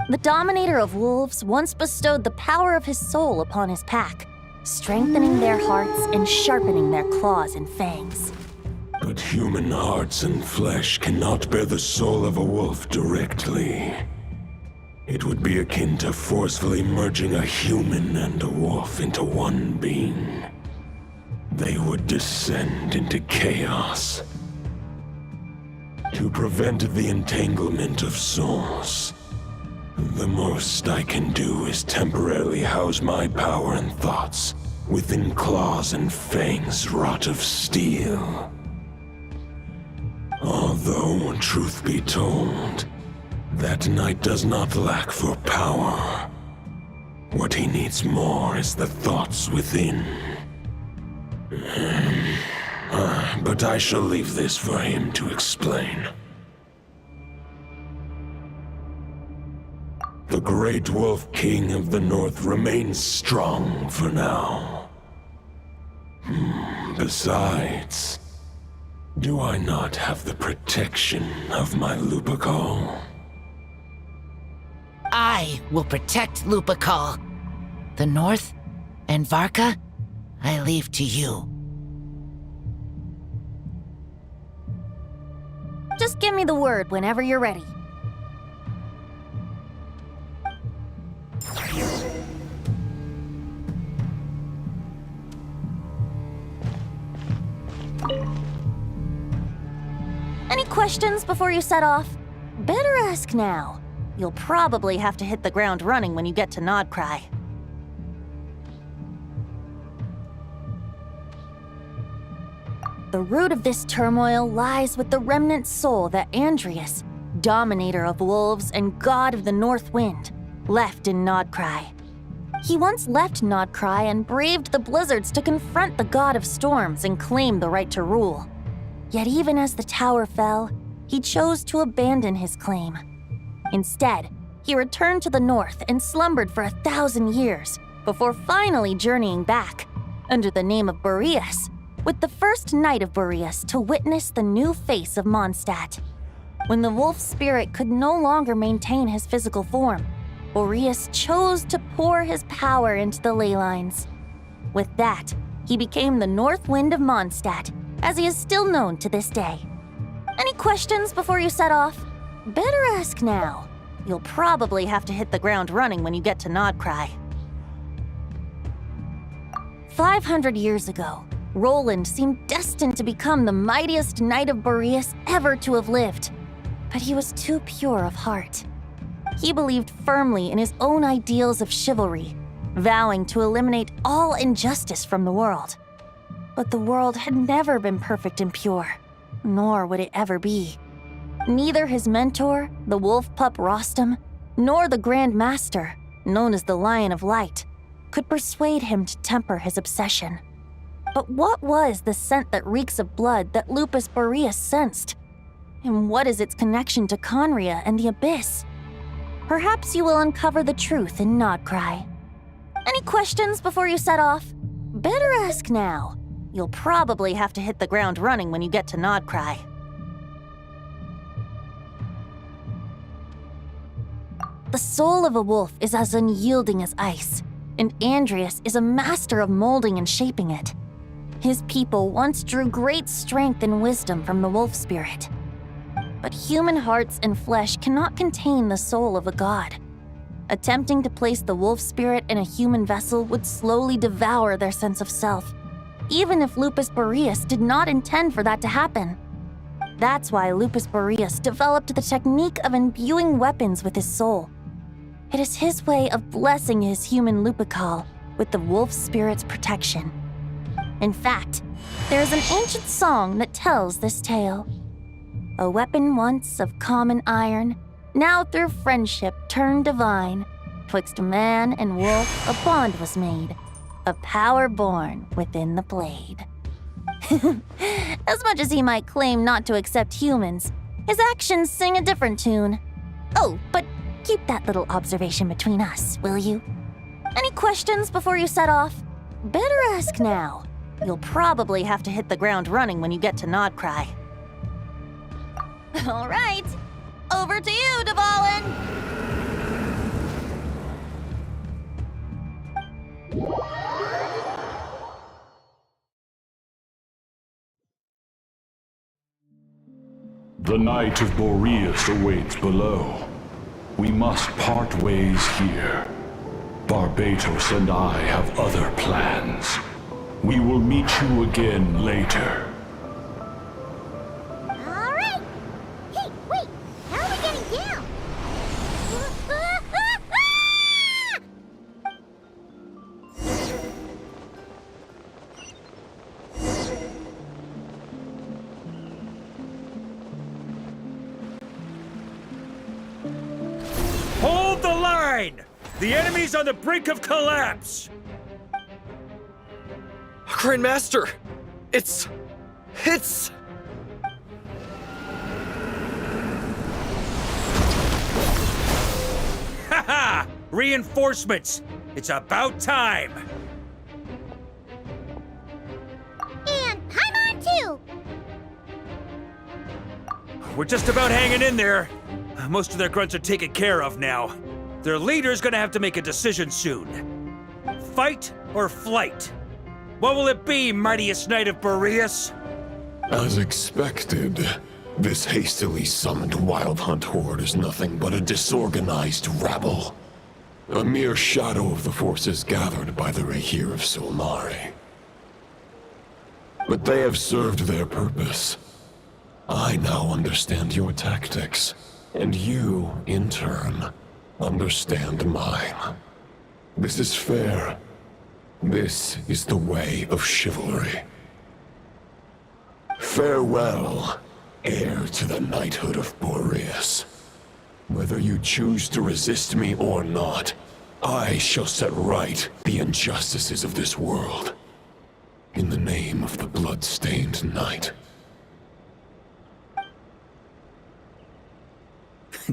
The Dominator of Wolves once bestowed the power of his soul upon his pack, strengthening their hearts and sharpening their claws and fangs. But human hearts and flesh cannot bear the soul of a wolf directly. It would be akin to forcefully merging a human and a wolf into one being. They would descend into chaos. To prevent the entanglement of souls, the most I can do is temporarily house my power and thoughts within claws and fangs wrought of steel. Although, truth be told, That knight does not lack for power. What he needs more is the thoughts within. But I shall leave this for him to explain. The Great Wolf King of the North remains strong for now. Besides, do I not have the protection of my Lupacol? I will protect Lupacol. The North and Varka, I leave to you. Just give me the word whenever you're ready. Any questions before you set off? Better ask now. You'll probably have to hit the ground running when you get to Nodcry. The root of this turmoil lies with the remnant soul that Andrius, dominator of wolves and god of the North Wind, left in Nodcry. He once left Nodcry and braved the blizzards to confront the god of storms and claim the right to rule. Yet even as the tower fell, he chose to abandon his claim. Instead, he returned to the north and slumbered for 1,000 years before finally journeying back, under the name of Boreas, with the first knight of Boreas to witness the new face of Mondstadt. When the wolf spirit could no longer maintain his physical form, Boreas chose to pour his power into the ley lines. With that, he became the North Wind of Mondstadt, as he is still known to this day. Any questions before you set off? Better ask now. You'll probably have to hit the ground running when you get to Nodcry. 500 years ago, Roland seemed destined to become the mightiest knight of Boreas ever to have lived. But he was too pure of heart. He believed firmly in his own ideals of chivalry, vowing to eliminate all injustice from the world. But the world had never been perfect and pure, nor would it ever be. Neither his mentor, the wolf pup Rostam, nor the Grand Master, known as the Lion of Light, could persuade him to temper his obsession. But what was the scent that reeks of blood that Lupus Boreas sensed? And what is its connection to Conria and the Abyss? Perhaps you will uncover the truth in Nodcry. Any questions before you set off? Better ask now. You'll probably have to hit the ground running when you get to Nodcry. The soul of a wolf is as unyielding as ice, and Andrius is a master of molding and shaping it. His people once drew great strength and wisdom from the wolf spirit. But human hearts and flesh cannot contain the soul of a god. Attempting to place the wolf spirit in a human vessel would slowly devour their sense of self, even if Lupus Boreas did not intend for that to happen. That's why Lupus Boreas developed the technique of imbuing weapons with his soul. It is his way of blessing his human Lupacol with the wolf spirit's protection. In fact, there is an ancient song that tells this tale. A weapon once of common iron, now through friendship turned divine. Twixt man and wolf a bond was made, a power born within the blade. As much as he might claim not to accept humans, his actions sing a different tune. Oh, but keep that little observation between us, will you? Any questions before you set off? Better ask now. You'll probably have to hit the ground running when you get to Nodcry. All right, over to you, Dvalin! The Knight of Boreas awaits below. We must part ways here. Barbatos and I have other plans. We will meet you again later. All right. Hey, wait. How are we getting down? line! The enemy's on the brink of collapse! Grand Master! It's... Haha! Reinforcements! It's about time! And Paimon too! We're just about hanging in there. Most of their grunts are taken care of now. Their leader's gonna have to make a decision soon. Fight or flight? What will it be, mightiest knight of Boreas? As expected, this hastily summoned Wild Hunt horde is nothing but a disorganized rabble. A mere shadow of the forces gathered by the Rehir of Solnari. But they have served their purpose. I now understand your tactics, and you, in turn, understand mine. This is fair. This is the way of chivalry. Farewell, heir to the knighthood of Boreas. Whether you choose to resist me or not, I shall set right the injustices of this world. In the name of the blood-stained knight.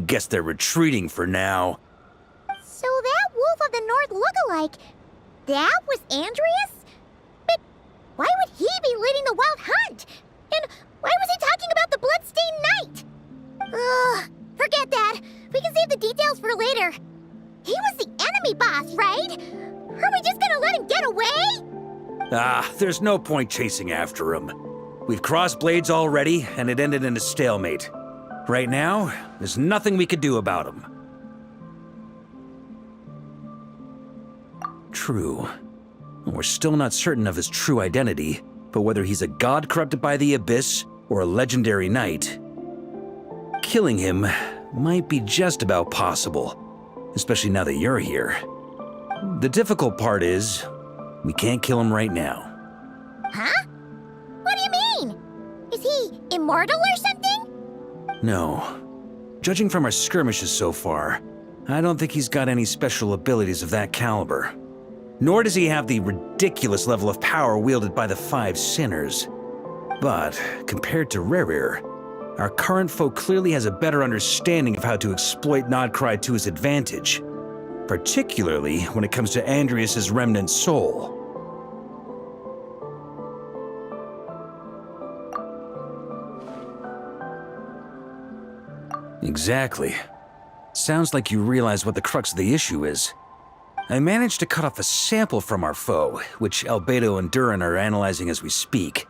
Guess they're retreating for now. So that Wolf of the North lookalike, that was Andreas? But why would he be leading the Wild Hunt? And why was he talking about the Bloodstained Knight? Ugh, forget that. We can save the details for later. He was the enemy boss, right? Are we just gonna let him get away? There's no point chasing after him. We've crossed blades already, and it ended in a stalemate. Right now, there's nothing we could do about him. True. We're still not certain of his true identity, but whether he's a god corrupted by the Abyss or a legendary knight, killing him might be just about possible, especially now that you're here. The difficult part is, we can't kill him right now. Huh? What do you mean? Is he immortal or something? No. Judging from our skirmishes so far, I don't think he's got any special abilities of that caliber. Nor does he have the ridiculous level of power wielded by the Five Sinners. But, compared to Rerir, our current foe clearly has a better understanding of how to exploit Nodcry to his advantage, particularly when it comes to Andreas' remnant soul. Exactly. Sounds like you realize what the crux of the issue is. I managed to cut off a sample from our foe, which Albedo and Durin are analyzing as we speak.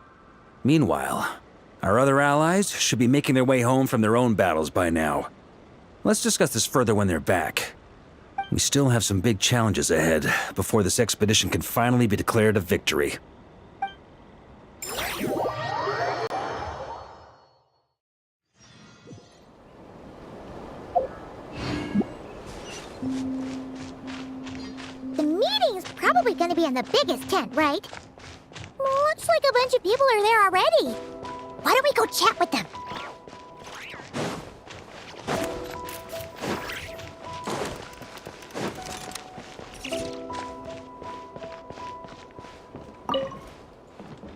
Meanwhile, our other allies should be making their way home from their own battles by now. Let's discuss this further when they're back. We still have some big challenges ahead before this expedition can finally be declared a victory. The meeting's probably gonna be in the biggest tent, right? Looks like a bunch of people are there already. Why don't we go chat with them?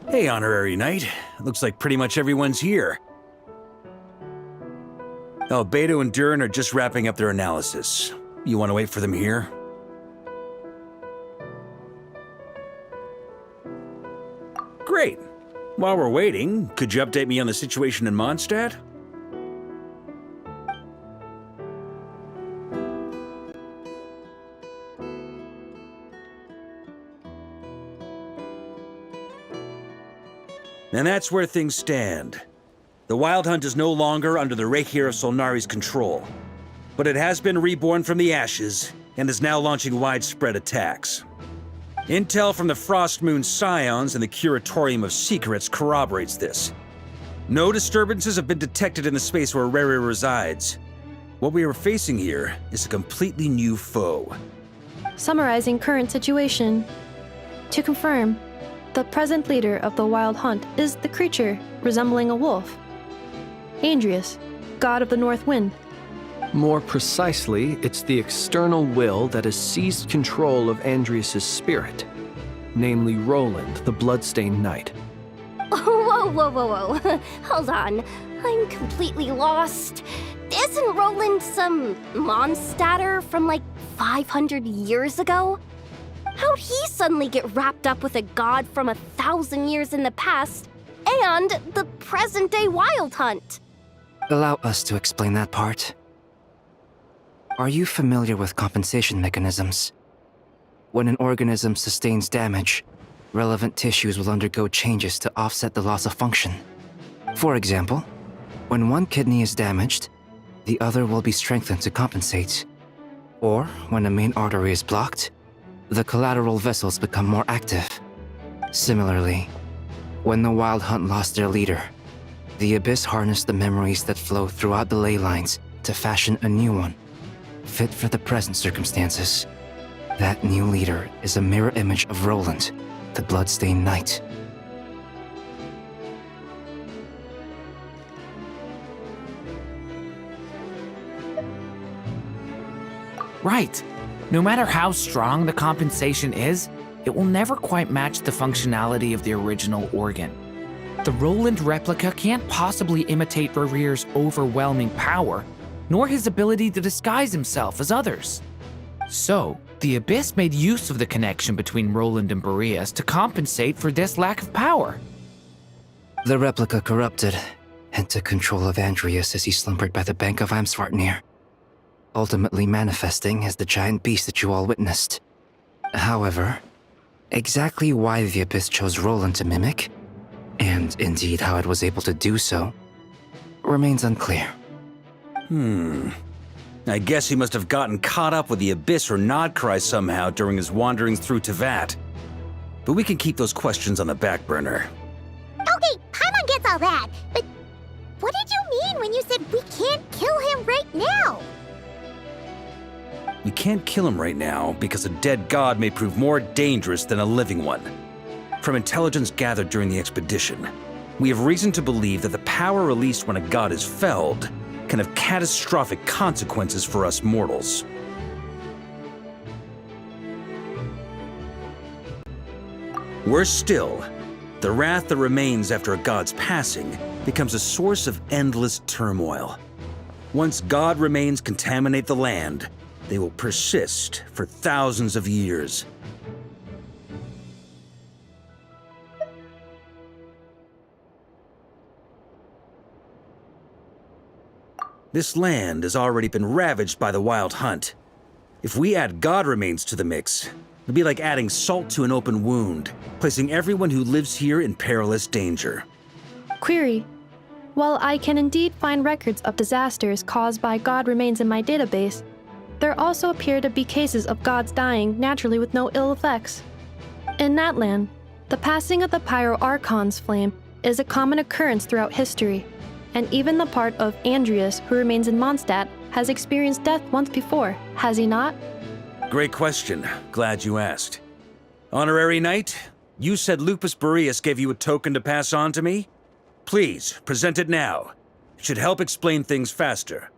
Hey, Honorary Knight. Looks like pretty much everyone's here. Albedo and Durin are just wrapping up their analysis. You want to wait for them here? Great. While we're waiting, could you update me on the situation in Mondstadt? And that's where things stand. The Wild Hunt is no longer under the Rehir of Solnari's control, but it has been reborn from the ashes and is now launching widespread attacks. Intel from the Frostmoon Scions and the Curatorium of Secrets corroborates this. No disturbances have been detected in the space where Rerir resides. What we are facing here is a completely new foe. Summarizing current situation. To confirm, the present leader of the Wild Hunt is the creature resembling a wolf. Andreas, god of the North Wind. More precisely, it's the external will that has seized control of Andrias' spirit, namely Roland, the Bloodstained Knight. Whoa, whoa, whoa, whoa. Hold on. I'm completely lost. Isn't Roland some Mondstadter from like 500 years ago? How'd he suddenly get wrapped up with a god from 1,000 years in the past and the present-day Wild Hunt? Allow us to explain that part. Are you familiar with compensation mechanisms? When an organism sustains damage, relevant tissues will undergo changes to offset the loss of function. For example, when one kidney is damaged, the other will be strengthened to compensate. Or, when a main artery is blocked, the collateral vessels become more active. Similarly, when the Wild Hunt lost their leader, the Abyss harnessed the memories that flow throughout the ley lines to fashion a new one, fit for the present circumstances. That new leader is a mirror image of Roland, the Bloodstained Knight. Right. No matter how strong the compensation is, it will never quite match the functionality of the original organ. The Roland replica can't possibly imitate Barir's overwhelming power, nor his ability to disguise himself as others. So, the Abyss made use of the connection between Roland and Boreas to compensate for this lack of power. The replica corrupted and took control of Andrias as he slumbered by the bank of Amsvartnir, ultimately manifesting as the giant beast that you all witnessed. However, exactly why the Abyss chose Roland to mimic, and indeed how it was able to do so, remains unclear. I guess he must have gotten caught up with the Abyss or Nodcry somehow during his wanderings through Teyvat. But we can keep those questions on the back burner. Okay, Paimon gets all that, but what did you mean when you said we can't kill him right now? We can't kill him right now because a dead god may prove more dangerous than a living one. From intelligence gathered during the expedition, we have reason to believe that the power released when a god is felled can have catastrophic consequences for us mortals. Worse still, the wrath that remains after a god's passing becomes a source of endless turmoil. Once god remains contaminate the land, they will persist for thousands of years. This land has already been ravaged by the Wild Hunt. If we add god remains to the mix, it'll be like adding salt to an open wound, placing everyone who lives here in perilous danger. Query. While I can indeed find records of disasters caused by god remains in my database, there also appear to be cases of gods dying naturally with no ill effects. In that land, the passing of the Pyro-Archon's flame is a common occurrence throughout history, and even the part of Andrias who remains in Mondstadt has experienced death once before, has he not? Great question. Glad you asked. Honorary Knight, you said Lupus Boreas gave you a token to pass on to me? Please, present it now. It should help explain things faster.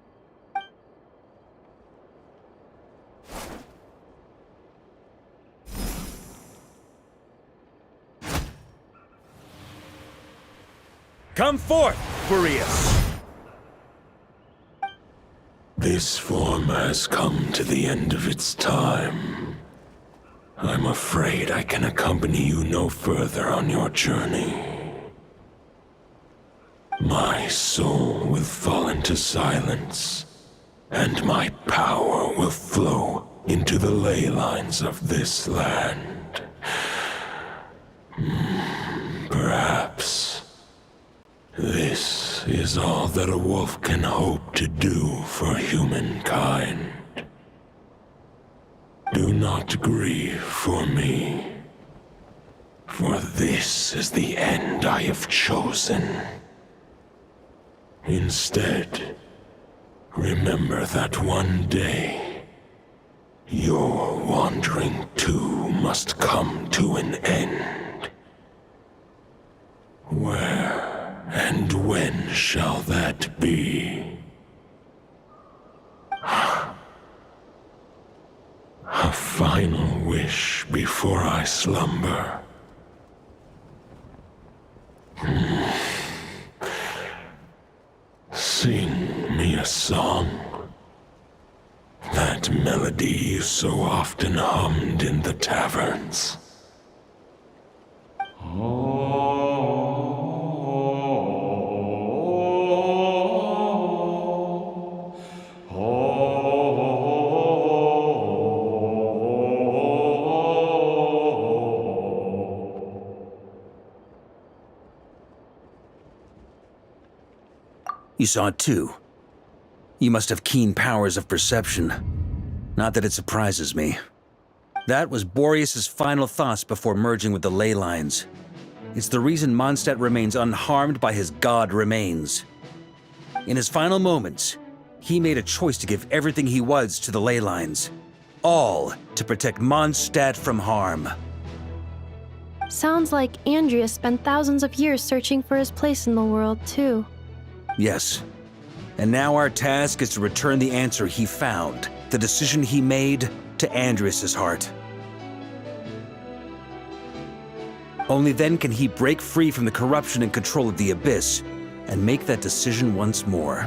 Come forth, Boreas! This form has come to the end of its time. I'm afraid I can accompany you no further on your journey. My soul will fall into silence, and my power will flow into the ley lines of this land. Perhaps this is all that a wolf can hope to do for humankind. Do not grieve for me, for this is the end I have chosen. Instead, remember that one day, your wandering too must come to an end. Where and when shall that be? final wish before I slumber. Sing me a song. That melody you so often hummed in the taverns. You saw it too. You must have keen powers of perception. Not that it surprises me. That was Boreas's final thoughts before merging with the ley lines. It's the reason Mondstadt remains unharmed by his god remains. In his final moments, he made a choice to give everything he was to the ley lines. All to protect Mondstadt from harm. Sounds like Andreas spent thousands of years searching for his place in the world, too. Yes. And now our task is to return the answer he found, the decision he made, to Andreas's heart. Only then can he break free from the corruption and control of the Abyss and make that decision once more.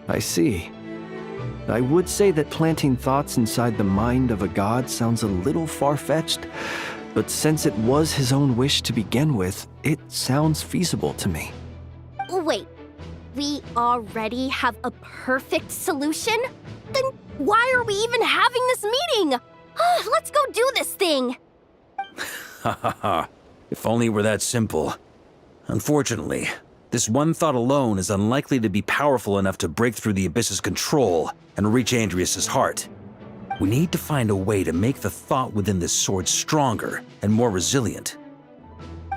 I see. I would say that planting thoughts inside the mind of a god sounds a little far-fetched, but since it was his own wish to begin with, it sounds feasible to me. Wait, we already have a perfect solution? Then why are we even having this meeting? Let's go do this thing! Ha ha ha. If only it were that simple. Unfortunately, this one thought alone is unlikely to be powerful enough to break through the Abyss's control and reach Andreas's heart. We need to find a way to make the thought within this sword stronger and more resilient.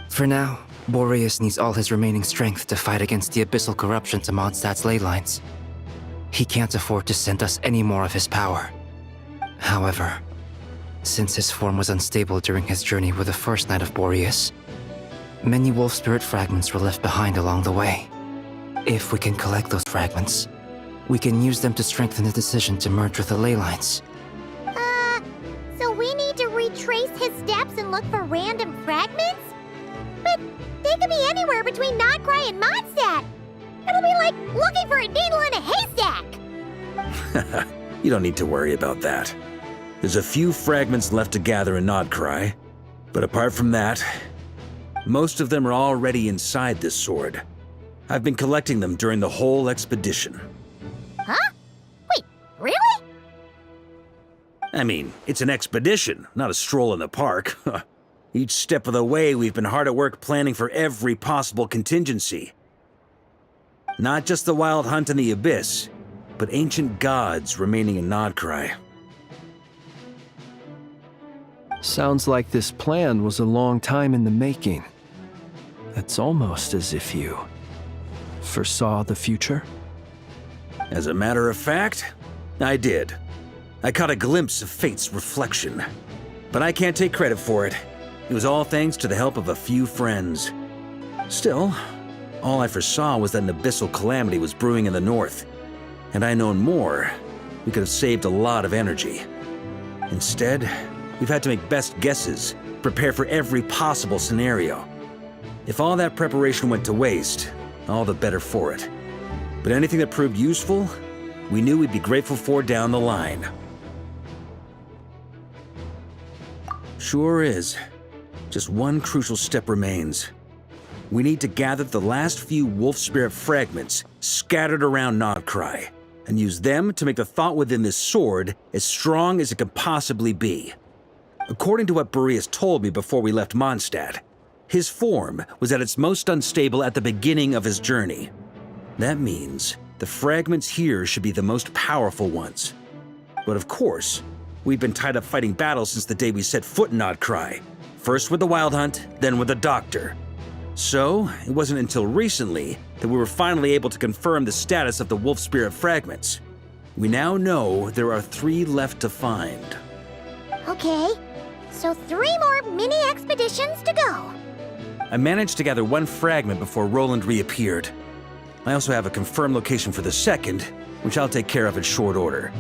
For now, Boreas needs all his remaining strength to fight against the abyssal corruption to Mondstadt's ley lines. He can't afford to send us any more of his power. However, since his form was unstable during his journey with the first Knight of Boreas, many wolf spirit fragments were left behind along the way. If we can collect those fragments, we can use them to strengthen the decision to merge with the ley lines. So we need to retrace his steps and look for random fragments? But they could be anywhere between Nodcry and Mondstadt. It'll be like looking for a needle in a haystack. You don't need to worry about that. There's a few fragments left to gather in Nodcry, but apart from that, most of them are already inside this sword. I've been collecting them during the whole expedition. Huh? Wait, really? I mean, it's an expedition, not a stroll in the park. Each step of the way, we've been hard at work planning for every possible contingency. Not just the wild hunt in the Abyss, but ancient gods remaining in Nodcry. Sounds like this plan was a long time in the making. It's almost as if you foresaw the future. As a matter of fact, I did. I caught a glimpse of fate's reflection. But I can't take credit for it. It was all thanks to the help of a few friends. Still, all I foresaw was that an abyssal calamity was brewing in the north. Had I known more, we could have saved a lot of energy. Instead, we've had to make best guesses, prepare for every possible scenario. If all that preparation went to waste, all the better for it. But anything that proved useful, we knew we'd be grateful for down the line. Sure is. Just one crucial step remains. We need to gather the last few wolf spirit fragments scattered around Nodcry, and use them to make the thought within this sword as strong as it could possibly be. According to what Boreas told me before we left Mondstadt, his form was at its most unstable at the beginning of his journey. That means the fragments here should be the most powerful ones. But of course, we've been tied up fighting battles since the day we set foot in Nodcry. First with the Wild Hunt, then with the Doctor. So, it wasn't until recently that we were finally able to confirm the status of the Wolf Spirit fragments. We now know there are 3 left to find. Okay, so 3 more mini expeditions to go. I managed to gather 1 fragment before Roland reappeared. I also have a confirmed location for the second, which I'll take care of in short order.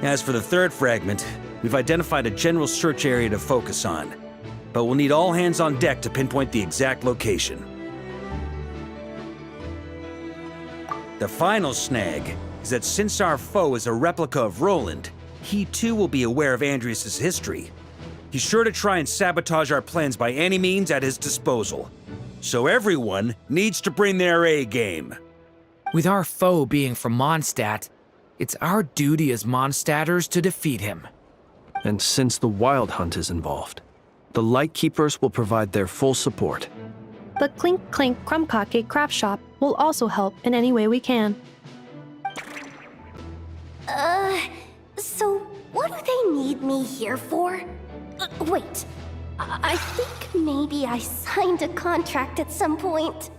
As for the third fragment, we've identified a general search area to focus on, but we'll need all hands on deck to pinpoint the exact location. The final snag is that since our foe is a replica of Roland, he too will be aware of Andrias' history. He's sure to try and sabotage our plans by any means at his disposal. So everyone needs to bring their A game. With our foe being from Mondstadt, it's our duty as Mondstadters to defeat him. And since the Wild Hunt is involved, the Lightkeepers will provide their full support. The Clink Clink Krumkake craft shop will also help in any way we can. So what do they need me here for? Wait, I think maybe I signed a contract at some point.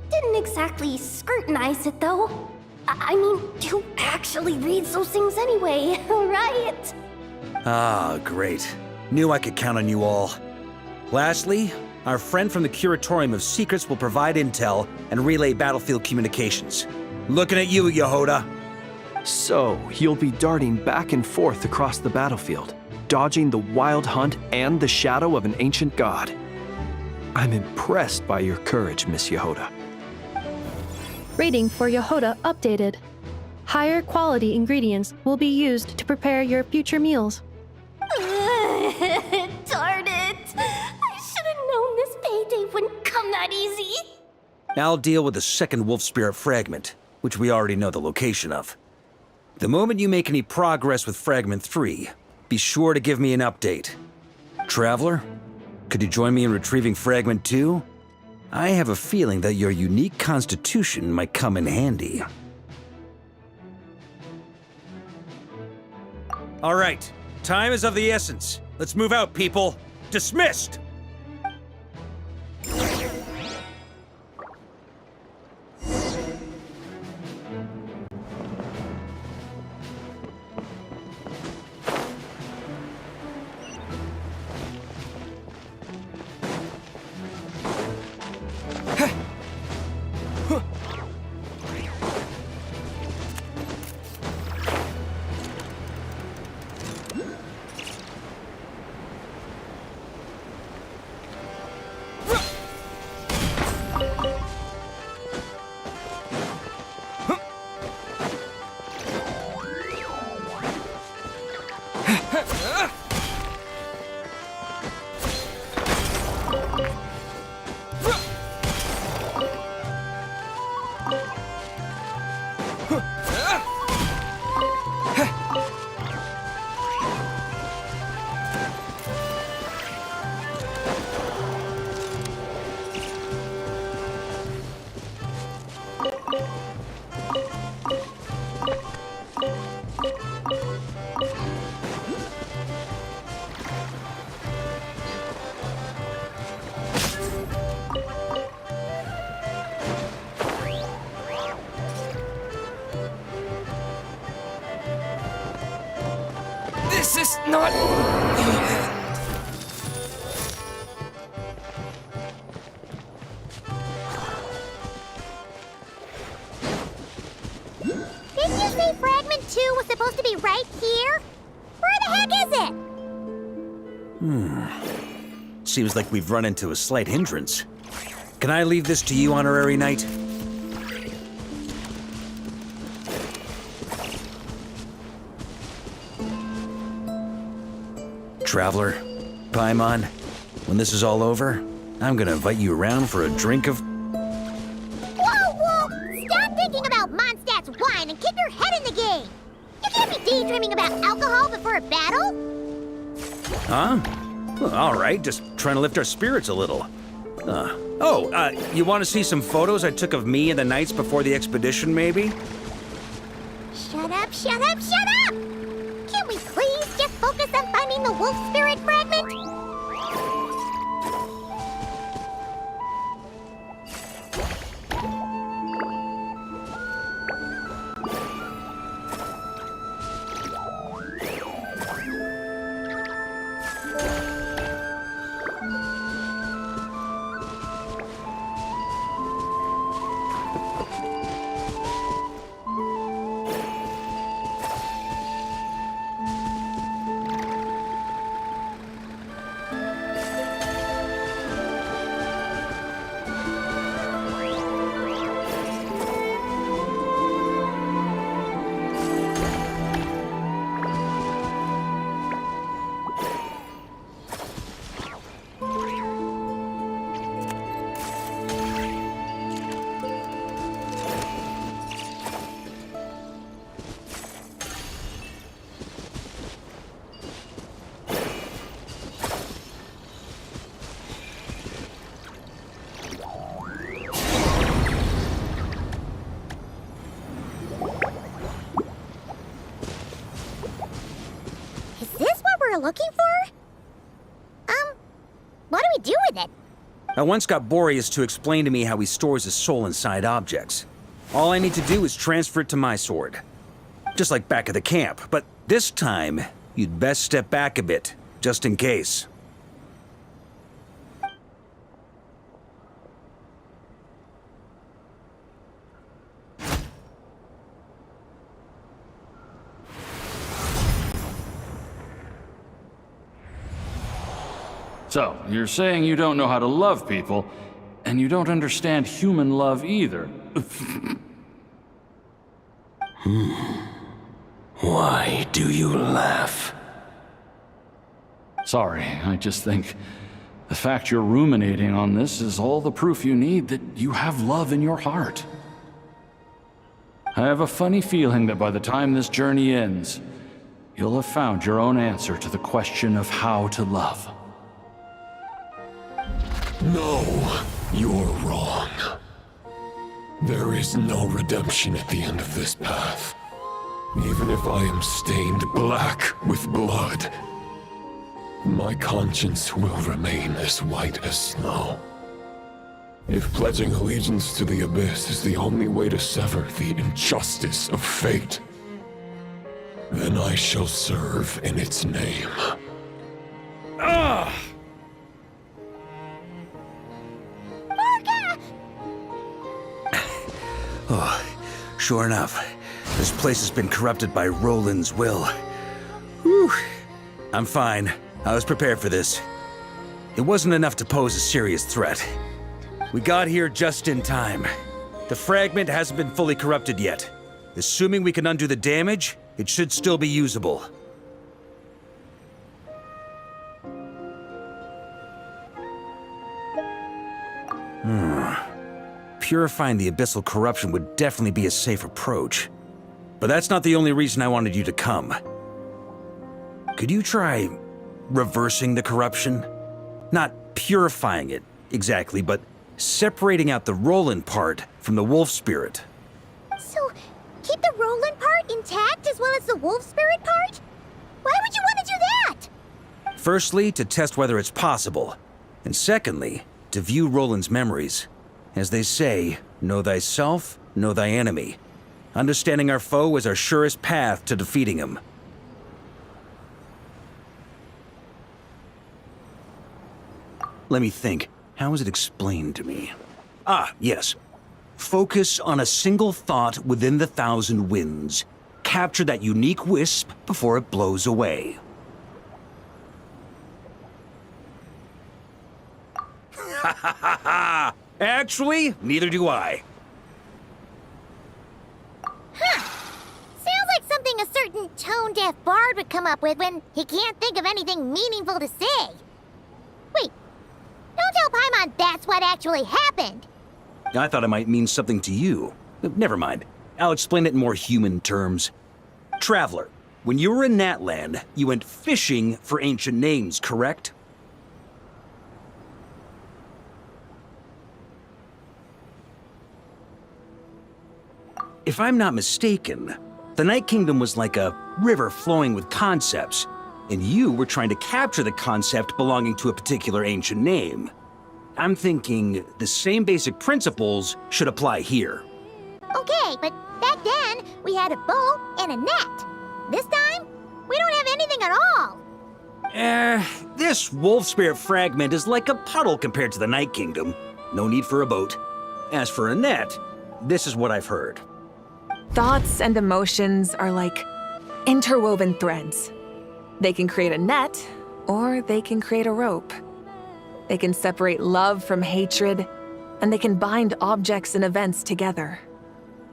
Didn't exactly scrutinize it though. I mean, who actually reads those things anyway, right? Ah, great. Knew I could count on you all. Lastly, our friend from the Curatorium of Secrets will provide intel and relay battlefield communications. Looking at you, Yehoda. So, you'll be darting back and forth across the battlefield, dodging the Wild Hunt and the shadow of an ancient god. I'm impressed by your courage, Miss Yehoda. Rating for Yehoda updated. Higher quality ingredients will be used to prepare your future meals. Darn it! I should have known this payday wouldn't come that easy. I'll deal with the second Wolf Spirit fragment, which we already know the location of. The moment you make any progress with Fragment 3, be sure to give me an update. Traveler, could you join me in retrieving Fragment 2? I have a feeling that your unique constitution might come in handy. All right, time is of the essence. Let's move out, people. Dismissed! This is not the end. Didn't you say Fragment 2 was supposed to be right here? Where the heck is it? Seems like we've run into a slight hindrance. Can I leave this to you, Honorary Knight? Traveler, Paimon, when this is all over, I'm gonna invite you around for a drink of... Whoa! Stop thinking about Mondstadt's wine and keep your head in the game! You can't be daydreaming about alcohol before a battle! Huh? Well, all right, just trying to lift our spirits a little. You want to see some photos I took of me and the knights before the expedition, maybe? Shut up! Can we please just focus on finding the wolf spirit fragment? we're looking for? What do we do with it? I once got Boreas to explain to me how he stores his soul inside objects. All I need to do is transfer it to my sword. Just like back at the camp, but this time, you'd best step back a bit, just in case. So, you're saying you don't know how to love people, and you don't understand human love either. Why do you laugh? Sorry, I just think the fact you're ruminating on this is all the proof you need that you have love in your heart. I have a funny feeling that by the time this journey ends, you'll have found your own answer to the question of how to love. No, you're wrong. There is no redemption at the end of this path. Even if I am stained black with blood, my conscience will remain as white as snow. If pledging allegiance to the Abyss is the only way to sever the injustice of fate, then I shall serve in its name. Ugh! Oh, sure enough, this place has been corrupted by Roland's will. Whew. I'm fine. I was prepared for this. It wasn't enough to pose a serious threat. We got here just in time. The fragment hasn't been fully corrupted yet. Assuming we can undo the damage, it should still be usable. Purifying the abyssal corruption would definitely be a safe approach. But that's not the only reason I wanted you to come. Could you try reversing the corruption? Not purifying it, exactly, but separating out the Roland part from the wolf spirit. So, keep the Roland part intact as well as the wolf spirit part? Why would you want to do that? Firstly, to test whether it's possible. And secondly, to view Roland's memories. As they say, know thyself, know thy enemy. Understanding our foe is our surest path to defeating him. Let me think. How is it explained to me? Ah, yes. Focus on a single thought within the 1,000 winds. Capture that unique wisp before it blows away. Ha ha ha ha! Actually, neither do I. Huh. Sounds like something a certain tone-deaf bard would come up with when he can't think of anything meaningful to say. Wait, don't tell Paimon that's what actually happened. I thought it might mean something to you. Never mind. I'll explain it in more human terms. Traveler, when you were in Natland, you went fishing for ancient names, correct? If I'm not mistaken, the Night Kingdom was like a river flowing with concepts, and you were trying to capture the concept belonging to a particular ancient name. I'm thinking the same basic principles should apply here. Okay, but back then, we had a boat and a net. This time, we don't have anything at all. This wolf spirit fragment is like a puddle compared to the Night Kingdom. No need for a boat. As for a net, this is what I've heard. Thoughts and emotions are like interwoven threads. They can create a net, or they can create a rope. They can separate love from hatred, and they can bind objects and events together.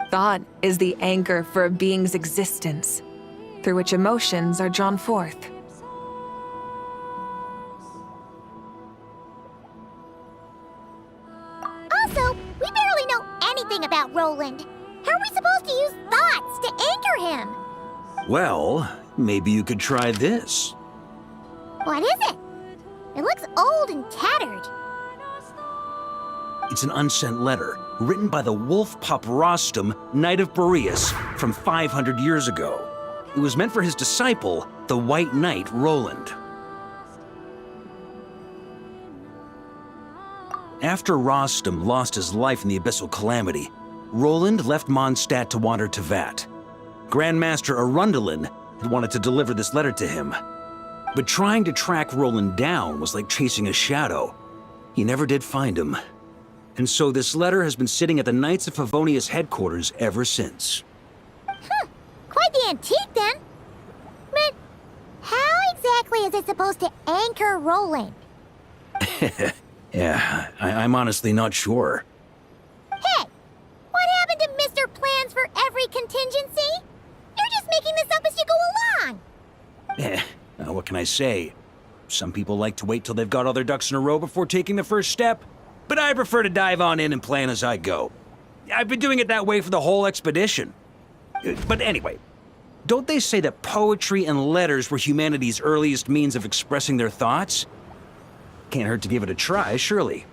Thought is the anchor for a being's existence, through which emotions are drawn forth. Also, we barely know anything about Roland. How are we supposed to use thoughts to anchor him? Well, maybe you could try this. What is it? It looks old and tattered. It's an unsent letter, written by the wolf pup Rostam, Knight of Boreas, from 500 years ago. It was meant for his disciple, the White Knight, Roland. After Rostam lost his life in the Abyssal Calamity, Roland left Mondstadt to wander to Vat. Grandmaster Arundelen had wanted to deliver this letter to him. But trying to track Roland down was like chasing a shadow. He never did find him. And so this letter has been sitting at the Knights of Favonius headquarters ever since. Quite the antique, then. But how exactly is it supposed to anchor Roland? Yeah, I'm honestly not sure. Hey! What happened to Mr. Plans for every contingency? You're just making this up as you go along! What can I say? Some people like to wait till they've got all their ducks in a row before taking the first step, but I prefer to dive on in and plan as I go. I've been doing it that way for the whole expedition. But anyway, don't they say that poetry and letters were humanity's earliest means of expressing their thoughts? Can't hurt to give it a try, surely.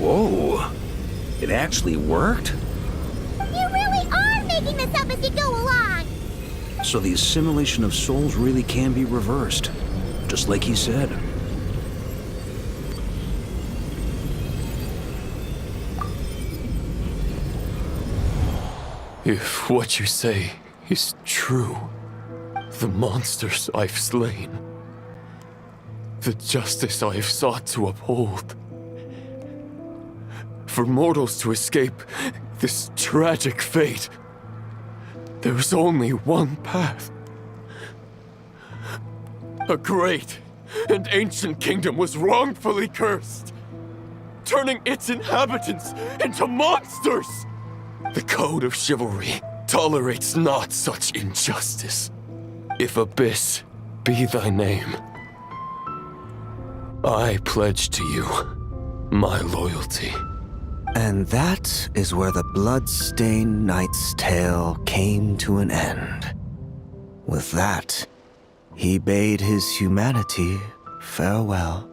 Whoa, it actually worked? You really are making this up as you go along! So the assimilation of souls really can be reversed, just like he said. If what you say is true, the monsters I've slain, the justice I have sought to uphold, for mortals to escape this tragic fate, there's only one path. A great and ancient kingdom was wrongfully cursed, turning its inhabitants into monsters. The code of chivalry tolerates not such injustice. If Abyss be thy name, I pledge to you my loyalty. And that is where the blood-stained knight's tale came to an end. With that, he bade his humanity farewell.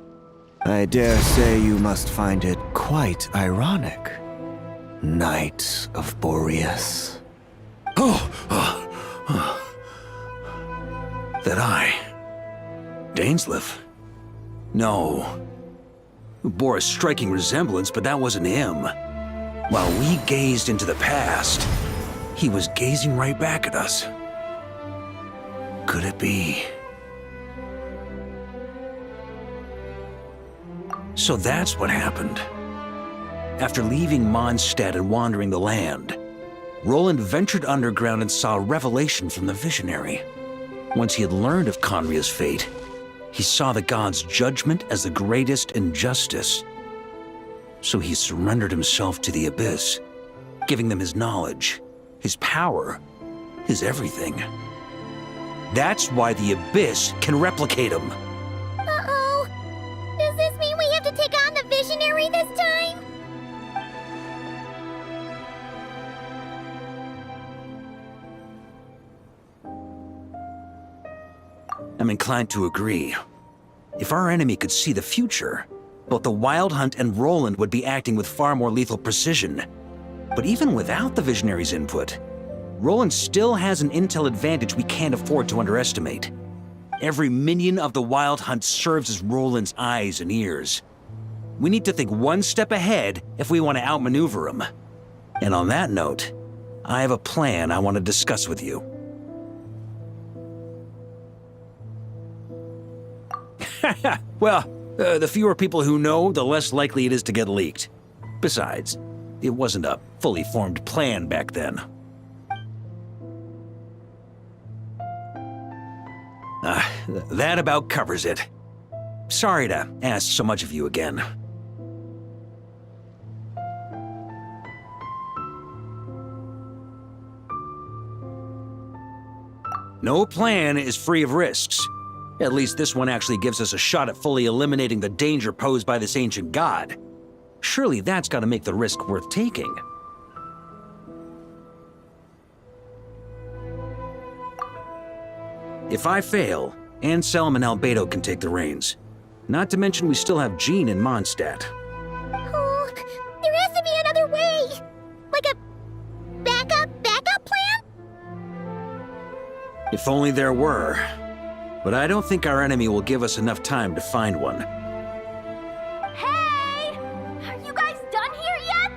I dare say you must find it quite ironic, Knight of Boreas. That I, Dainsleif? No. Bore a striking resemblance, but that wasn't him. While we gazed into the past, he was gazing right back at us. Could it be? So that's what happened. After leaving Mondstadt and wandering the land, Roland ventured underground and saw a revelation from the visionary. Once he had learned of Conria's fate, he saw the gods' judgment as the greatest injustice. So he surrendered himself to the Abyss, giving them his knowledge, his power, his everything. That's why the Abyss can replicate him. Uh-oh. Does this mean we have to take on the Visionary this time? I'm inclined to agree. If our enemy could see the future, both the Wild Hunt and Roland would be acting with far more lethal precision. But even without the Visionary's input, Roland still has an intel advantage we can't afford to underestimate. Every minion of the Wild Hunt serves as Roland's eyes and ears. We need to think one step ahead if we want to outmaneuver him. And on that note, I have a plan I want to discuss with you. Well, the fewer people who know, the less likely it is to get leaked. Besides, it wasn't a fully formed plan back then. That about covers it. Sorry to ask so much of you again. No plan is free of risks. At least this one actually gives us a shot at fully eliminating the danger posed by this ancient god. Surely that's got to make the risk worth taking. If I fail, Anselm and Albedo can take the reins. Not to mention we still have Jean and Mondstadt. Oh, there has to be another way! Like a backup plan? If only there were. But I don't think our enemy will give us enough time to find one. Hey! Are you guys done here yet?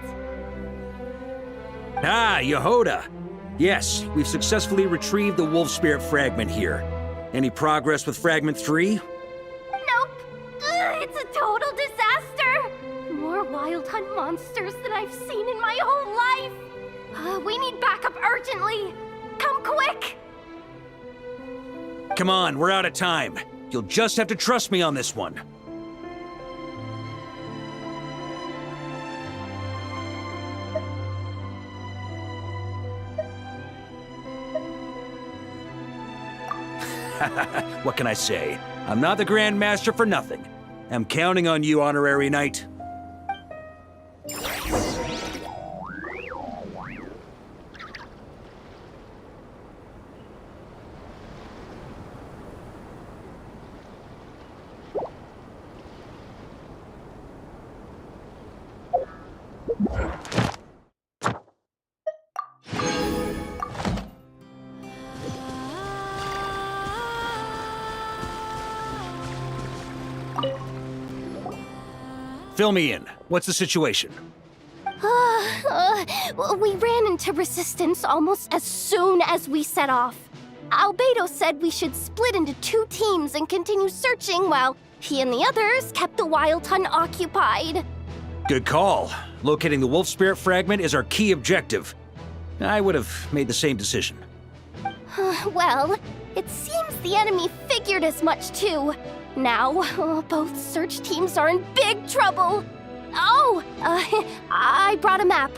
Ah, Yehoda! Yes, we've successfully retrieved the Wolf Spirit fragment here. Any progress with Fragment 3? Nope. It's a total disaster! More Wild Hunt monsters than I've seen in my whole life! We need backup urgently! Come quick! Come on, we're out of time. You'll just have to trust me on this one. What can I say? I'm not the Grand Master for nothing. I'm counting on you, Honorary Knight. Fill me in. What's the situation? We ran into resistance almost as soon as we set off. Albedo said we should split into 2 teams and continue searching while he and the others kept the Wild Hunt occupied. Good call. Locating the Wolf Spirit fragment is our key objective. I would have made the same decision. Well, it seems the enemy figured as much too. Now, both search teams are in big trouble. Oh, I brought a map.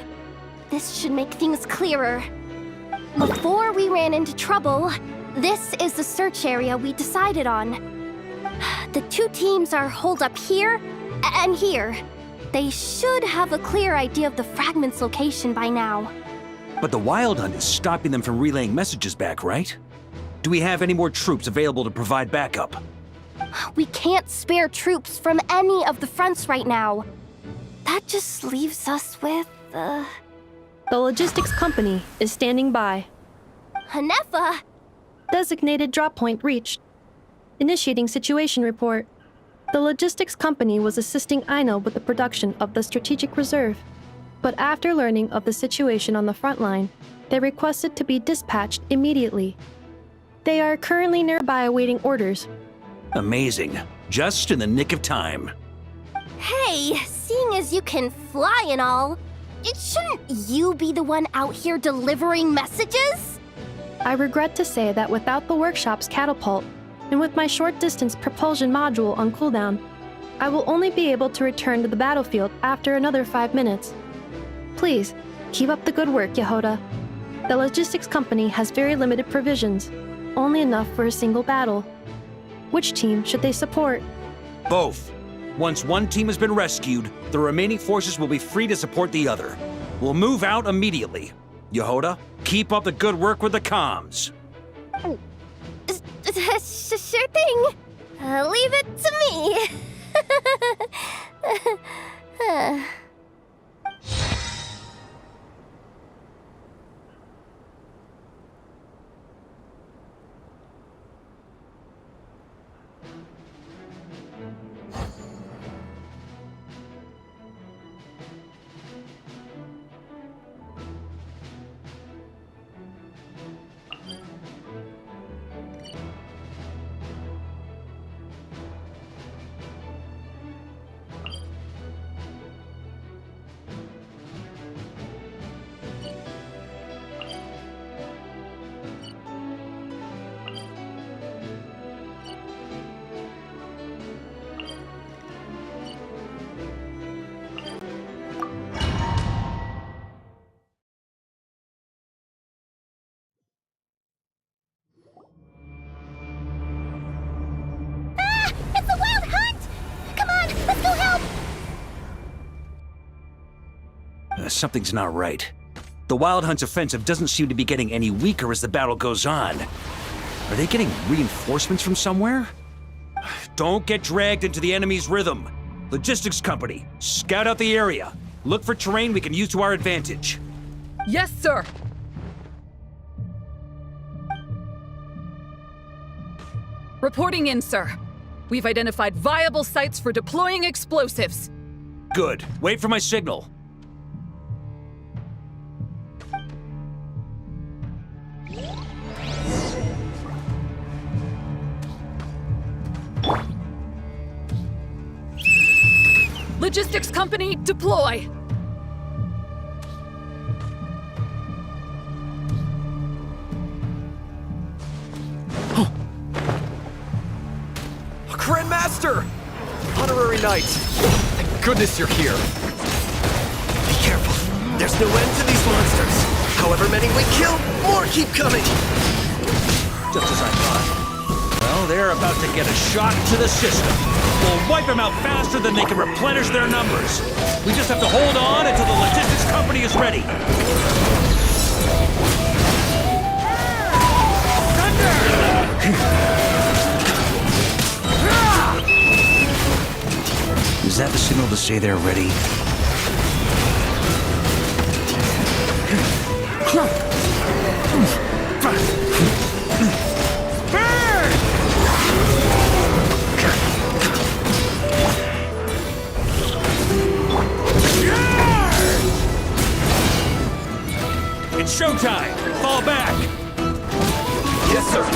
This should make things clearer. Before we ran into trouble, this is the search area we decided on. The 2 teams are holed up here and here. They should have a clear idea of the fragment's location by now. But the Wild Hunt is stopping them from relaying messages back, right? Do we have any more troops available to provide backup? We can't spare troops from any of the fronts right now. That just leaves us with, The logistics company is standing by. Hanefa! Designated drop point reached. Initiating situation report. The logistics company was assisting Aino with the production of the strategic reserve. But after learning of the situation on the front line, they requested to be dispatched immediately. They are currently nearby awaiting orders. Amazing. Just in the nick of time. Hey, seeing as you can fly and all, shouldn't you be the one out here delivering messages? I regret to say that without the workshop's catapult, and with my short-distance propulsion module on cooldown, I will only be able to return to the battlefield after another 5 minutes. Please, keep up the good work, Yehoda. The logistics company has very limited provisions, only enough for a single battle. Which team should they support? Both. Once one team has been rescued, the remaining forces will be free to support the other. We'll move out immediately. Yehoda, keep up the good work with the comms. Sure thing. Leave it to me. something's not right. The Wild Hunt's offensive doesn't seem to be getting any weaker as the battle goes on. Are they getting reinforcements from somewhere? Don't get dragged into the enemy's rhythm. Logistics company, scout out the area. Look for terrain we can use to our advantage. Yes, sir. Reporting in, sir. We've identified viable sites for deploying explosives. Good. Wait for my signal. Logistics company, deploy! Grandmaster! Honorary Knight! Thank goodness you're here. Be careful. There's no end to these monsters. However many we kill, more keep coming. Just as I thought. Well, they're about to get a shock to the system. We'll wipe them out faster than they can replenish their numbers. We just have to hold on until the logistics company is ready. Is that the signal to say they're ready? It's showtime! Fall back! Yes, sir!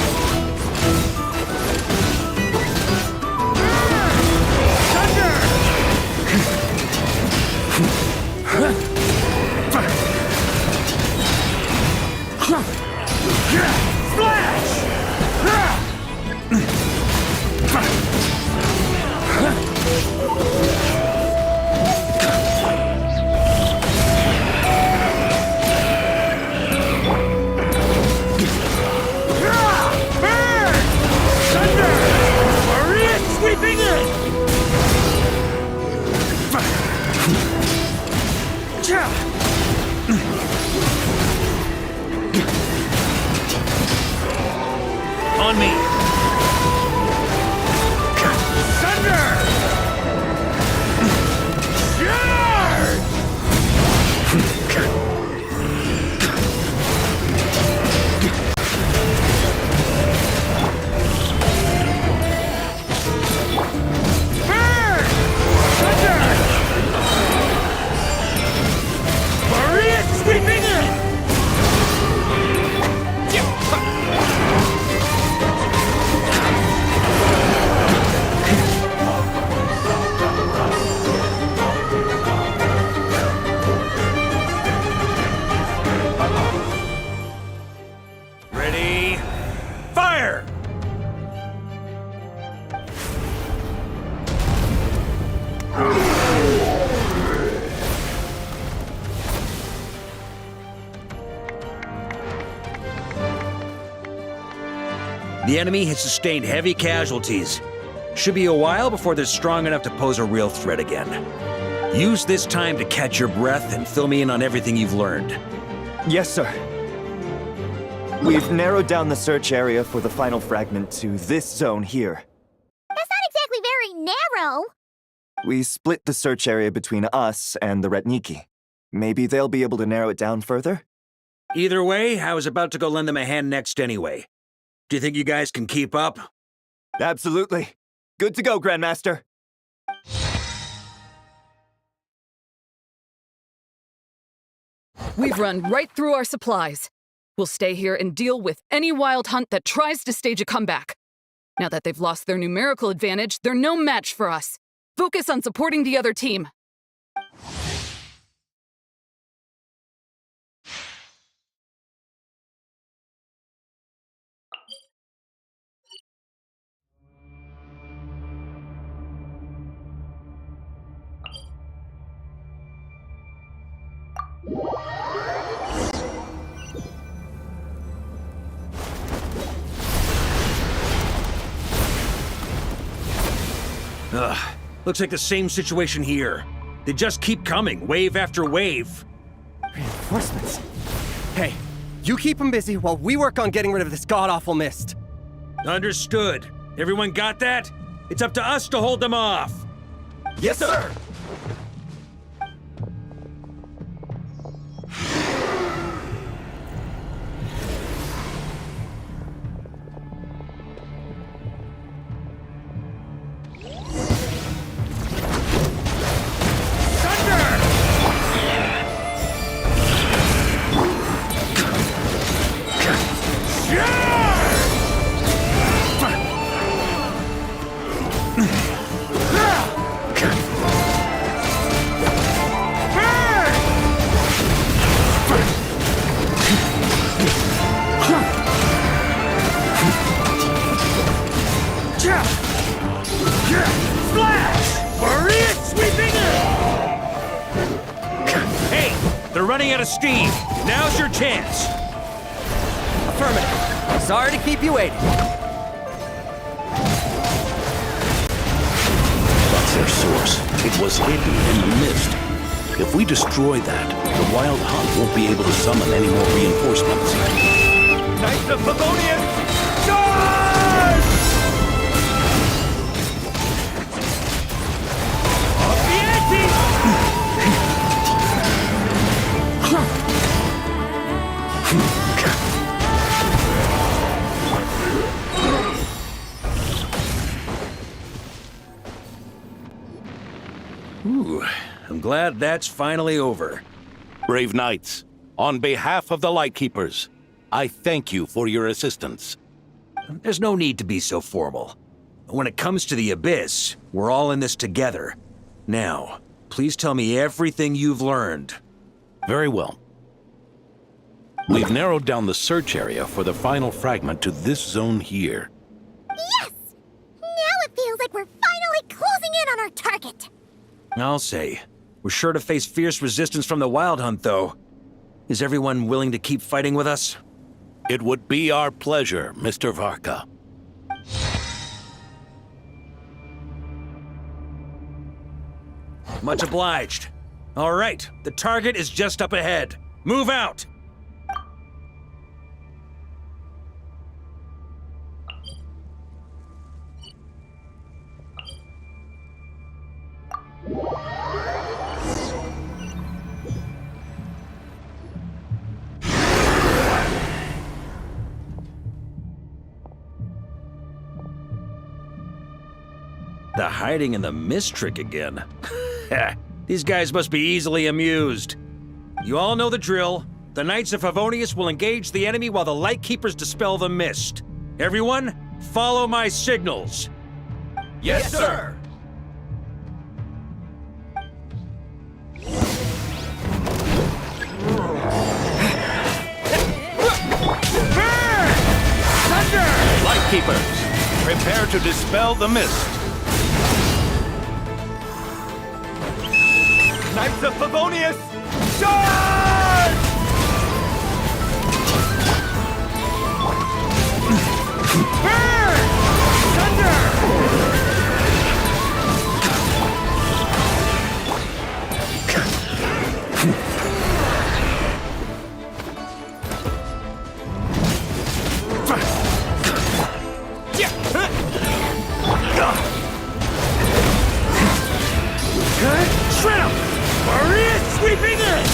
On me! Thunder! Ready? Fire! The enemy has sustained heavy casualties. Should be a while before they're strong enough to pose a real threat again. Use this time to catch your breath and fill me in on everything you've learned. Yes, sir. We've narrowed down the search area for the final fragment to this zone here. That's not exactly very narrow. We split the search area between us and the Retniki. Maybe they'll be able to narrow it down further? Either way, I was about to go lend them a hand next anyway. Do you think you guys can keep up? Absolutely. Good to go, Grandmaster. We've run right through our supplies. We'll stay here and deal with any wild hunt that tries to stage a comeback. Now that they've lost their numerical advantage, they're no match for us. Focus on supporting the other team. Ugh, looks like the same situation here. They just keep coming, wave after wave. Reinforcements. Hey, you keep them busy while we work on getting rid of this god-awful mist. Understood. Everyone got that? It's up to us to hold them off. Yes, sir! Running out of steam. Now's your chance. Affirmative. Sorry to keep you waiting. That's their source. It was hidden in the mist. If we destroy that, the Wild Hunt won't be able to summon any more reinforcements. Knights of Favonius, charge! Up the ante! Ooh, I'm glad that's finally over. Brave knights, on behalf of the Lightkeepers, I thank you for your assistance. There's no need to be so formal. When it comes to the Abyss, we're all in this together. Now, please tell me everything you've learned. Very well. We've narrowed down the search area for the final fragment to this zone here. Yes! Now it feels like we're finally closing in on our target. I'll say. We're sure to face fierce resistance from the Wild Hunt, though. Is everyone willing to keep fighting with us? It would be our pleasure, Mr. Varka. Much obliged. All right, the target is just up ahead. Move out! The hiding in the mist trick again. These guys must be easily amused. You all know the drill. The Knights of Favonius will engage the enemy while the Lightkeepers dispel the mist. Everyone, follow my signals. Yes, sir! Lightkeepers, prepare to dispel the mist. Knights of Favonius, charge! Burn! Thunder! Shred him! Maria sweeping in!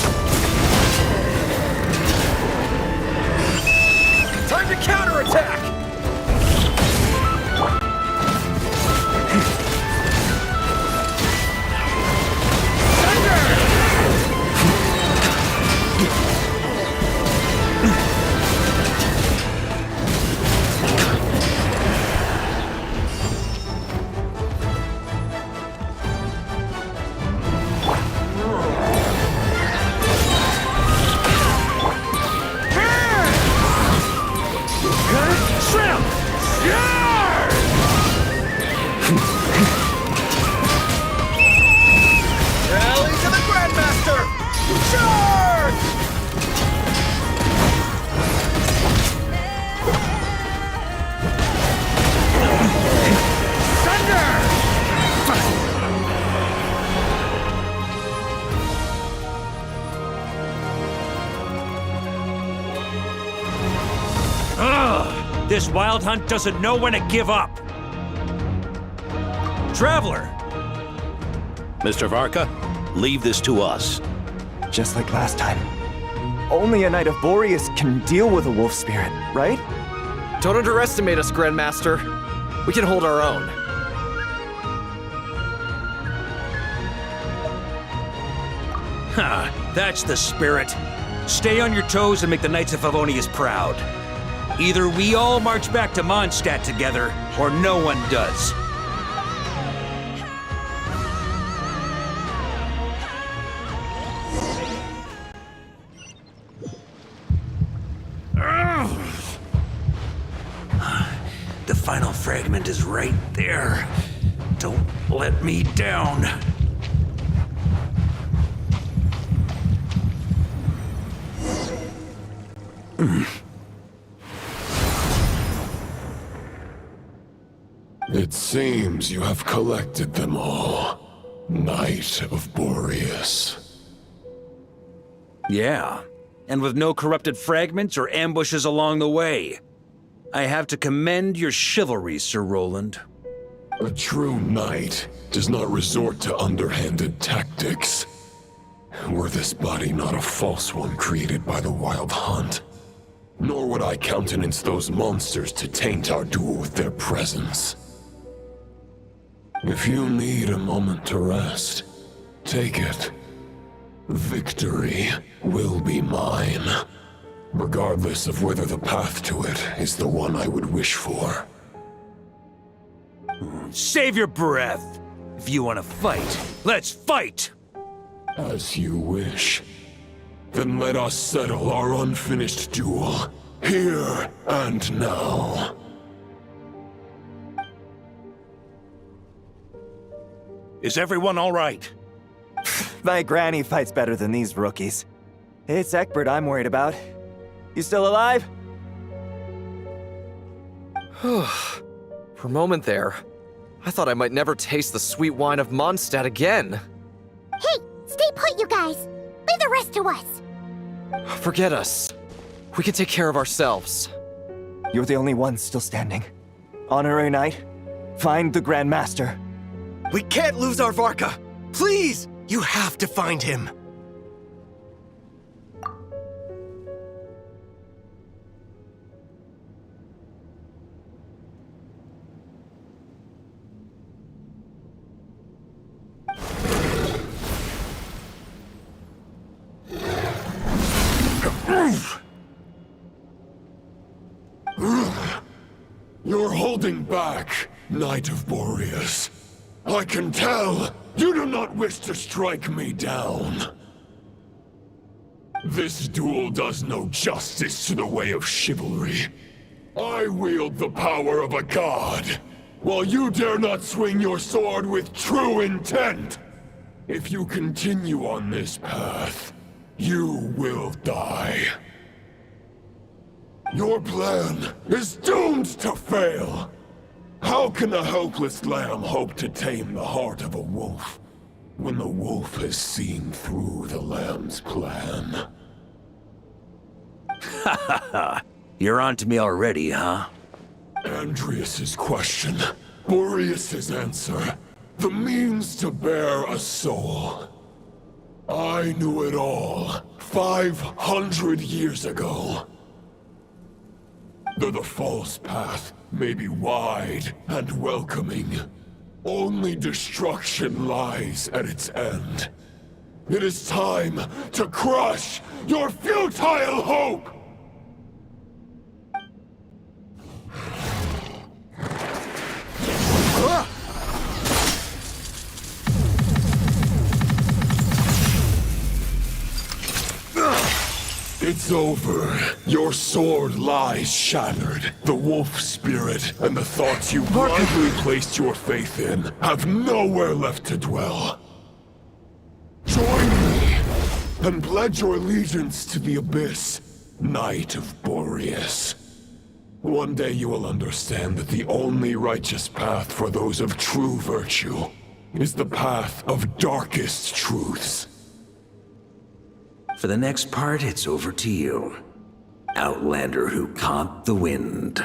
This wild hunt doesn't know when to give up. Traveler! Mr. Varka, leave this to us. Just like last time. Only a Knight of Boreas can deal with a wolf spirit, right? Don't underestimate us, Grandmaster. We can hold our own. Ha! That's the spirit. Stay on your toes and make the Knights of Favonius proud. Either we all march back to Mondstadt together, or no one does. The final fragment is right there. Don't let me down. It seems you have collected them all, Knight of Boreas. Yeah, and with no corrupted fragments or ambushes along the way. I have to commend your chivalry, Sir Roland. A true knight does not resort to underhanded tactics. Were this body not a false one created by the Wild Hunt, nor would I countenance those monsters to taint our duel with their presence. If you need a moment to rest, take it. Victory will be mine, regardless of whether the path to it is the one I would wish for. Save your breath! If you want to fight, let's fight! As you wish. Then let us settle our unfinished duel, here and now. Is everyone all right? My granny fights better than these rookies. It's Egbert I'm worried about. You still alive? For a moment there, I thought I might never taste the sweet wine of Mondstadt again. Hey, stay put, you guys. Leave the rest to us. Forget us. We can take care of ourselves. You're the only one still standing. Honorary Knight, find the Grand Master. We can't lose our Varka! Please! You have to find him! You're holding back, Knight of Boreas. I can tell you do not wish to strike me down. This duel does no justice to the way of chivalry. I wield the power of a god, while you dare not swing your sword with true intent. If you continue on this path, you will die. Your plan is doomed to fail. How can a helpless lamb hope to tame the heart of a wolf, when the wolf has seen through the lamb's plan? Ha ha ha! You're on to me already, huh? Andrias's question, Boreas's answer, the means to bear a soul. I knew it all 500 years ago. Though the false path may be wide and welcoming, only destruction lies at its end. It is time to crush your futile hope! It's over. Your sword lies shattered. The wolf spirit and the thoughts you blindly placed your faith in have nowhere left to dwell. Join me and pledge your allegiance to the abyss, Knight of Boreas. One day you will understand that the only righteous path for those of true virtue is the path of darkest truths. For the next part, it's over to you. Outlander who caught the wind.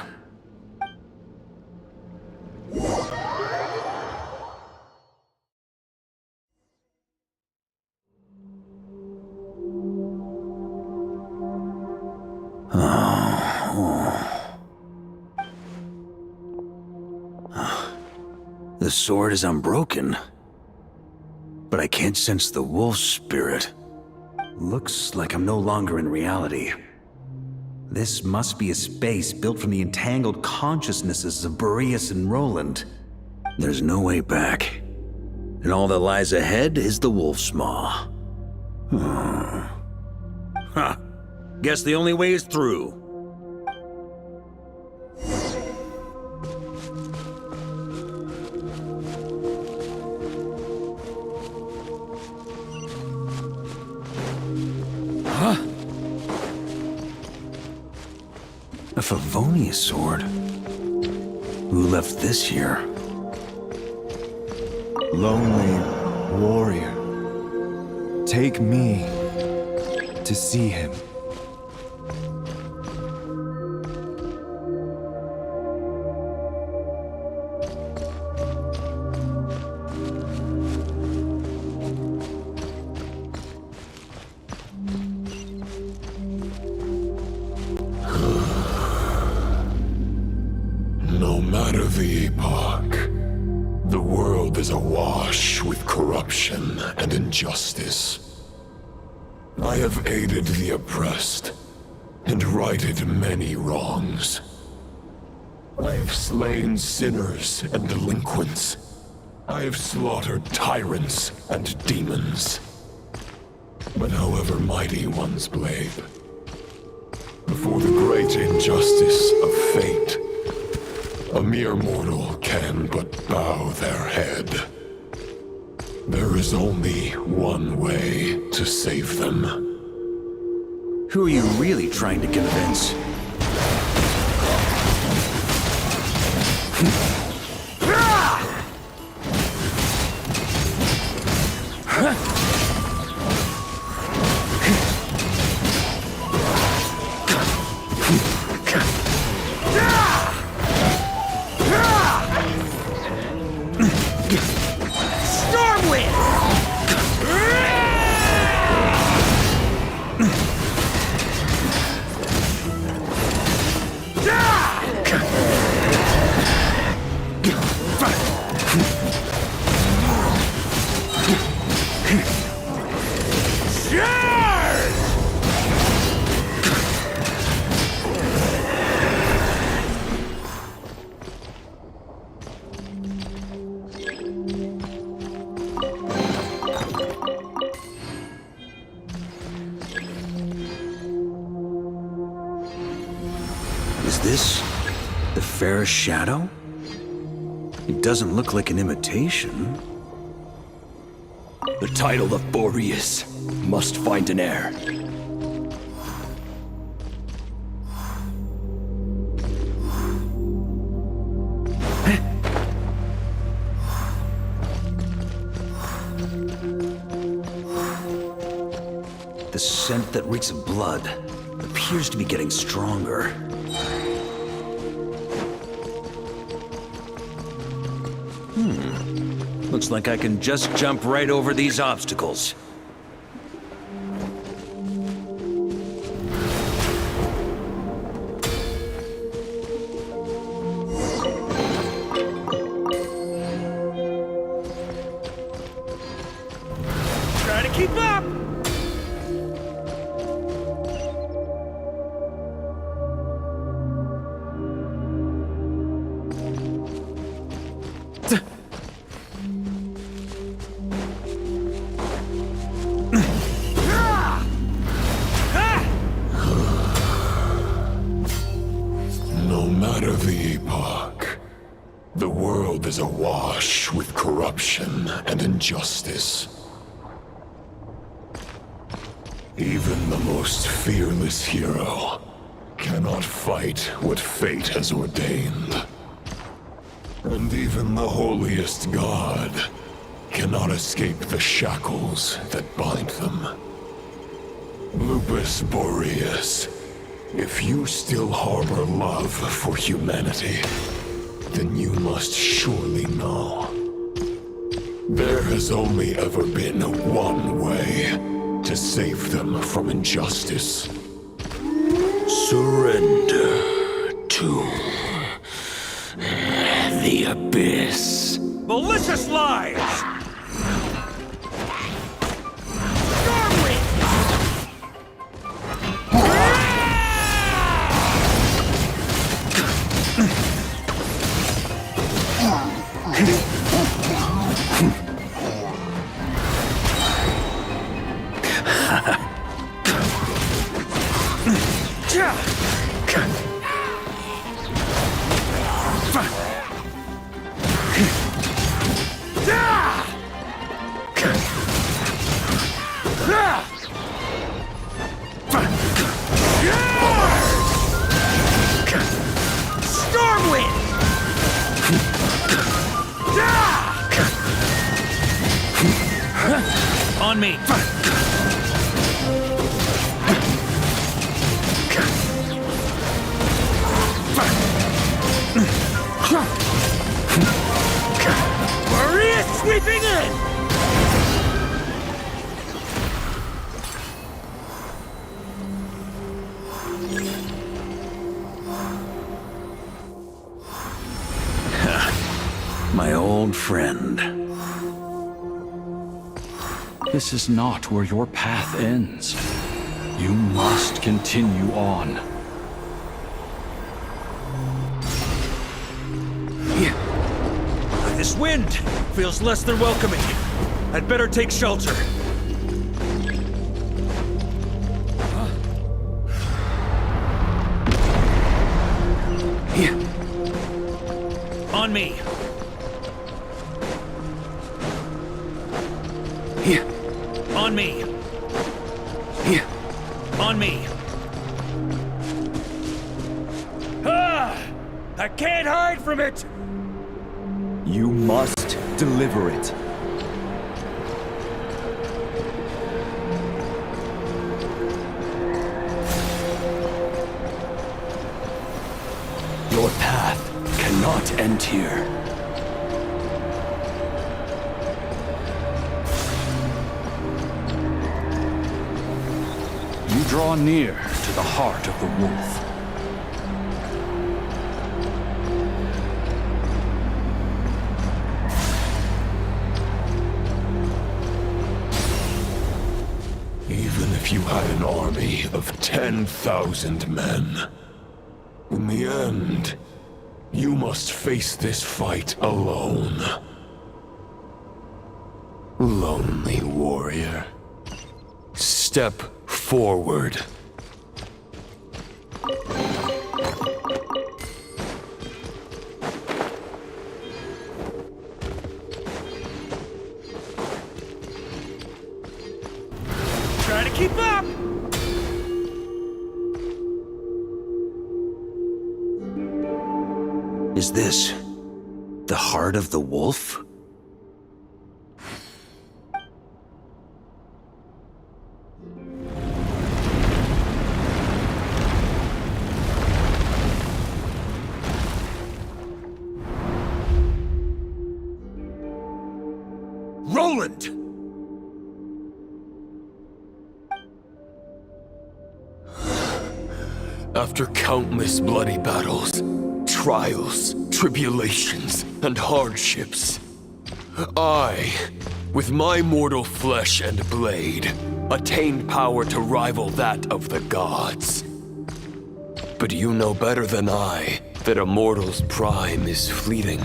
The sword is unbroken, but I can't sense the wolf spirit. Looks like I'm no longer in reality. This must be a space built from the entangled consciousnesses of Boreas and Roland. There's no way back. And all that lies ahead is the wolf's maw. Huh. Guess the only way is through. Huh? A Favonius sword? Who left this here? Lonely warrior, take me to see him. No matter the epoch, the world is awash with corruption and injustice. I have aided the oppressed and righted many wrongs. I have slain sinners and delinquents. I have slaughtered tyrants and demons. But however mighty one's blade, before the great injustice of fate, a mere mortal can but bow their head. There is only one way to save them. Who are you really trying to convince? Is this the fairest shadow? It doesn't look like an imitation. The title of Boreas must find an heir. The scent that reeks of blood appears to be getting stronger. Looks like I can just jump right over these obstacles. Try to keep up! No matter the epoch, the world is awash with corruption and injustice. Even the most fearless hero cannot fight what fate has ordained. And even the holiest god cannot escape the shackles that bind them. Lupus Boreas, if you still harbor love for humanity, then you must surely know. There has only ever been one way to save them from injustice. Sur precious lives! On me! Maria sweeping in! My old friend. This is not where your path ends. You must continue on. This wind feels less than welcoming. I'd better take shelter. On me. On me. On me. I can't hide from it! You must deliver it. Your path cannot end here. You draw near to the heart of the wolf. Even if you had an army of 10,000 men, in the end, you must face this fight alone. Lonely warrior. Step forward. Trying to keep up! Is this the heart of the wolf? Roland! After countless bloody battles, trials, tribulations, and hardships, I, with my mortal flesh and blade, attained power to rival that of the gods. But you know better than I that a mortal's prime is fleeting.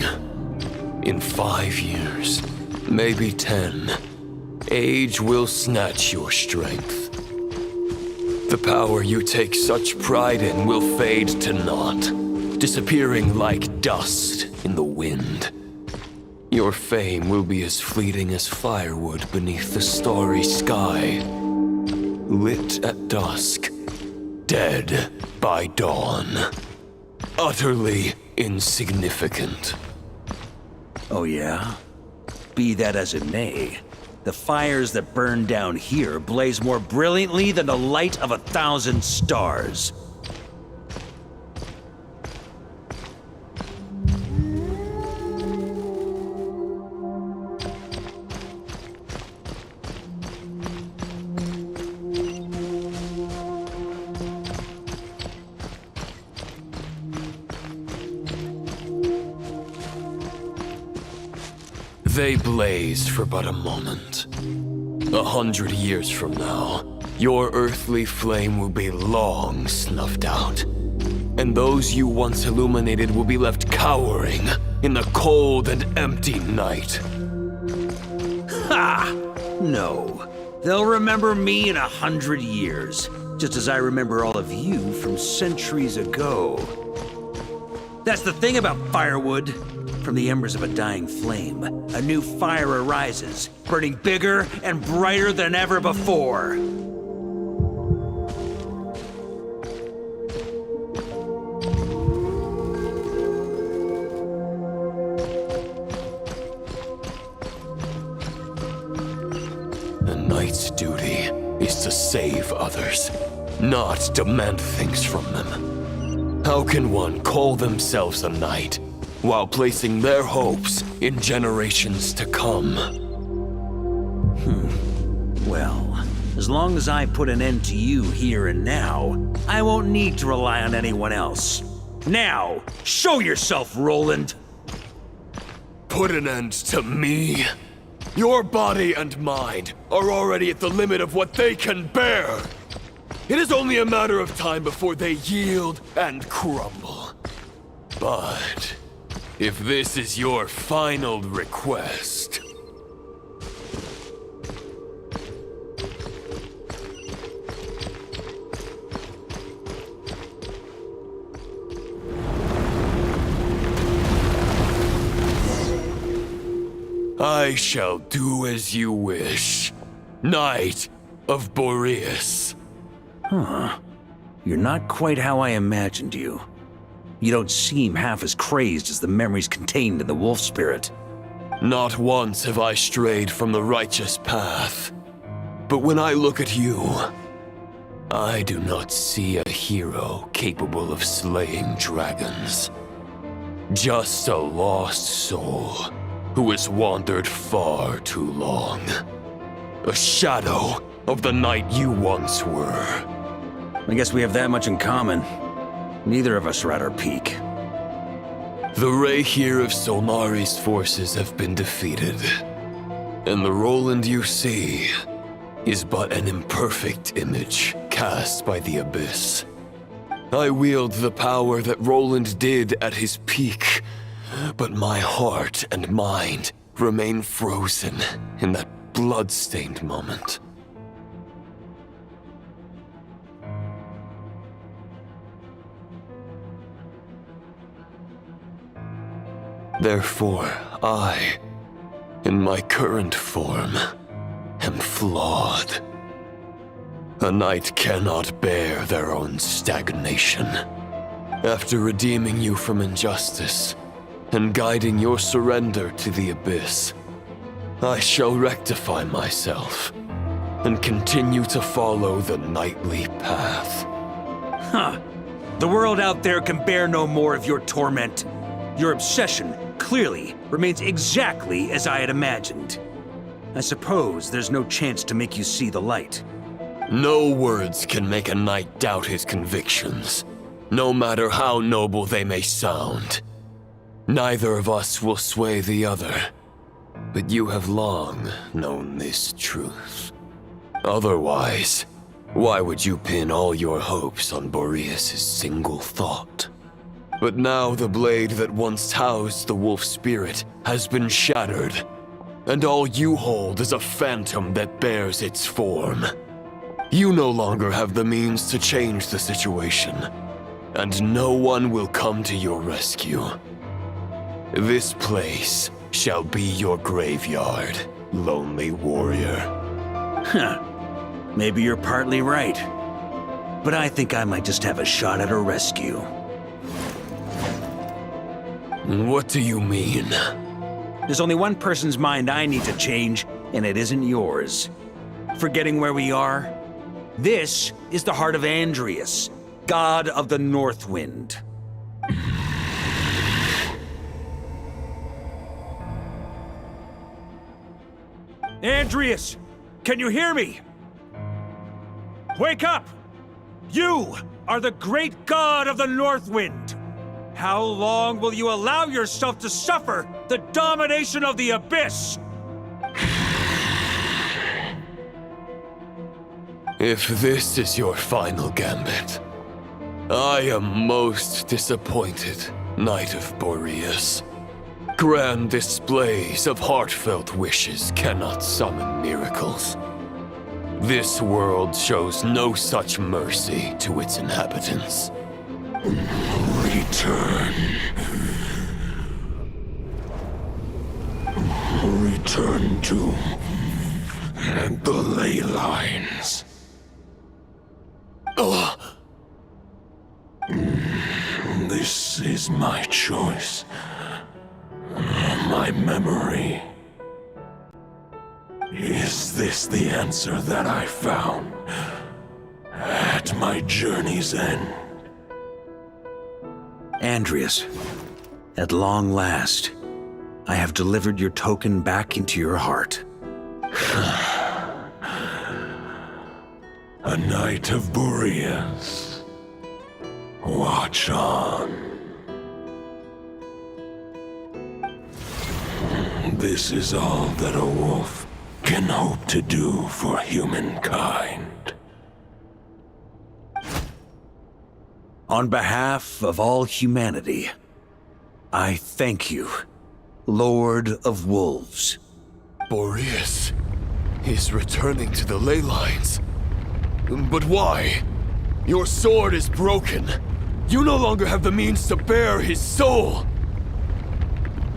In 5 years, maybe 10, age will snatch your strength. The power you take such pride in will fade to naught, disappearing like dust in the wind. Your fame will be as fleeting as firewood beneath the starry sky, lit at dusk, dead by dawn. Utterly insignificant. Oh yeah? Be that as it may, the fires that burn down here blaze more brilliantly than the light of 1,000 stars. They blaze for but a moment. 100 years from now, your earthly flame will be long snuffed out. And those you once illuminated will be left cowering in the cold and empty night. Ha! No. They'll remember me in 100 years, just as I remember all of you from centuries ago. That's the thing about firewood. From the embers of a dying flame, a new fire arises, burning bigger and brighter than ever before. A knight's duty is to save others, not demand things from them. How can one call themselves a knight while placing their hopes in generations to come? Well, as long as I put an end to you here and now, I won't need to rely on anyone else. Now, show yourself, Roland! Put an end to me? Your body and mind are already at the limit of what they can bear. It is only a matter of time before they yield and crumble. But if this is your final request... I shall do as you wish, Knight of Boreas. Huh. You're not quite how I imagined you. You don't seem half as crazed as the memories contained in the wolf spirit. Not once have I strayed from the righteous path. But when I look at you, I do not see a hero capable of slaying dragons. Just a lost soul who has wandered far too long. A shadow of the knight you once were. I guess we have that much in common. Neither of us are at our peak. The Rayhir of Solnari's forces have been defeated. And the Roland you see is but an imperfect image cast by the Abyss. I wield the power that Roland did at his peak, but my heart and mind remain frozen in that blood-stained moment. Therefore, I, in my current form, am flawed. A knight cannot bear their own stagnation. After redeeming you from injustice, and guiding your surrender to the Abyss, I shall rectify myself, and continue to follow the knightly path. Huh. The world out there can bear no more of your torment. Your obsession clearly remains exactly as I had imagined. I suppose there's no chance to make you see the light. No words can make a knight doubt his convictions, no matter how noble they may sound. Neither of us will sway the other, but you have long known this truth. Otherwise, why would you pin all your hopes on Boreas' single thought? But now the blade that once housed the wolf spirit has been shattered, and all you hold is a phantom that bears its form. You no longer have the means to change the situation, and no one will come to your rescue. This place shall be your graveyard, lonely warrior. Huh. Maybe you're partly right. But I think I might just have a shot at a rescue. What do you mean? There's only one person's mind I need to change, and it isn't yours. Forgetting where we are? This is the heart of Andrias, god of the North Wind. Andrias, can you hear me? Wake up! You are the great god of the North Wind. How long will you allow yourself to suffer the domination of the Abyss? If this is your final gambit, I am most disappointed, Knight of Boreas. Grand displays of heartfelt wishes cannot summon miracles. This world shows no such mercy to its inhabitants. Return. Return to the ley lines. This is my choice. My memory. Is this the answer that I found at my journey's end? Andreas, at long last, I have delivered your token back into your heart. A Knight of Boreas. Watch on. This is all that a wolf can hope to do for humankind. On behalf of all humanity, I thank you, Lord of Wolves. Boreas is returning to the ley lines. But why? Your sword is broken. You no longer have the means to bear his soul.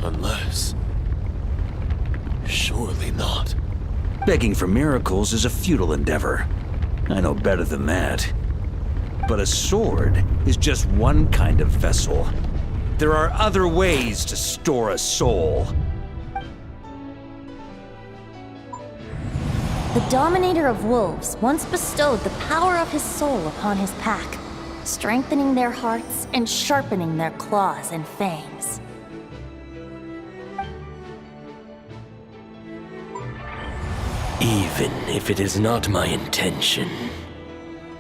Unless... surely not. Begging for miracles is a futile endeavor. I know better than that. But a sword is just one kind of vessel. There are other ways to store a soul. The Dominator of Wolves once bestowed the power of his soul upon his pack, strengthening their hearts and sharpening their claws and fangs. Even if it is not my intention,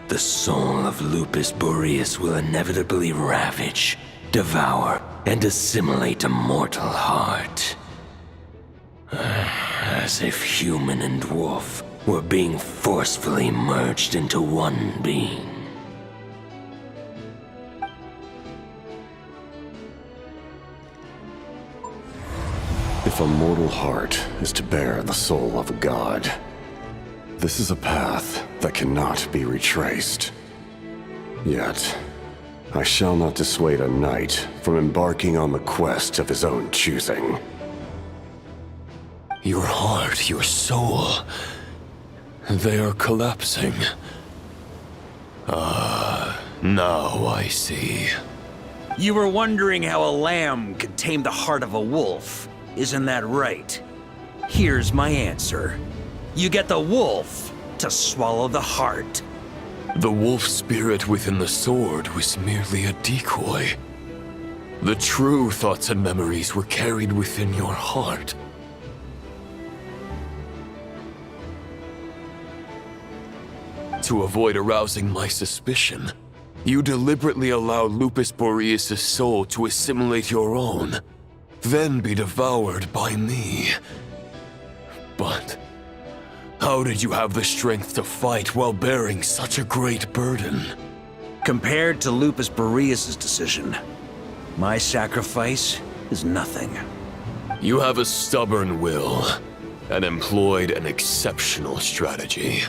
the soul of Lupus Boreas will inevitably ravage, devour, and assimilate a mortal heart. As if human and wolf were being forcefully merged into one being. If a mortal heart is to bear the soul of a god, this is a path that cannot be retraced. Yet, I shall not dissuade a knight from embarking on the quest of his own choosing. Your heart, your soul, they are collapsing. Now I see. You were wondering how a lamb could tame the heart of a wolf, isn't that right? Here's my answer. You get the wolf to swallow the heart. The wolf spirit within the sword was merely a decoy. The true thoughts and memories were carried within your heart. To avoid arousing my suspicion, you deliberately allow Lupus Boreas' soul to assimilate your own, then be devoured by me. But how did you have the strength to fight while bearing such a great burden? Compared to Lupus Boreas' decision, my sacrifice is nothing. You have a stubborn will and employed an exceptional strategy.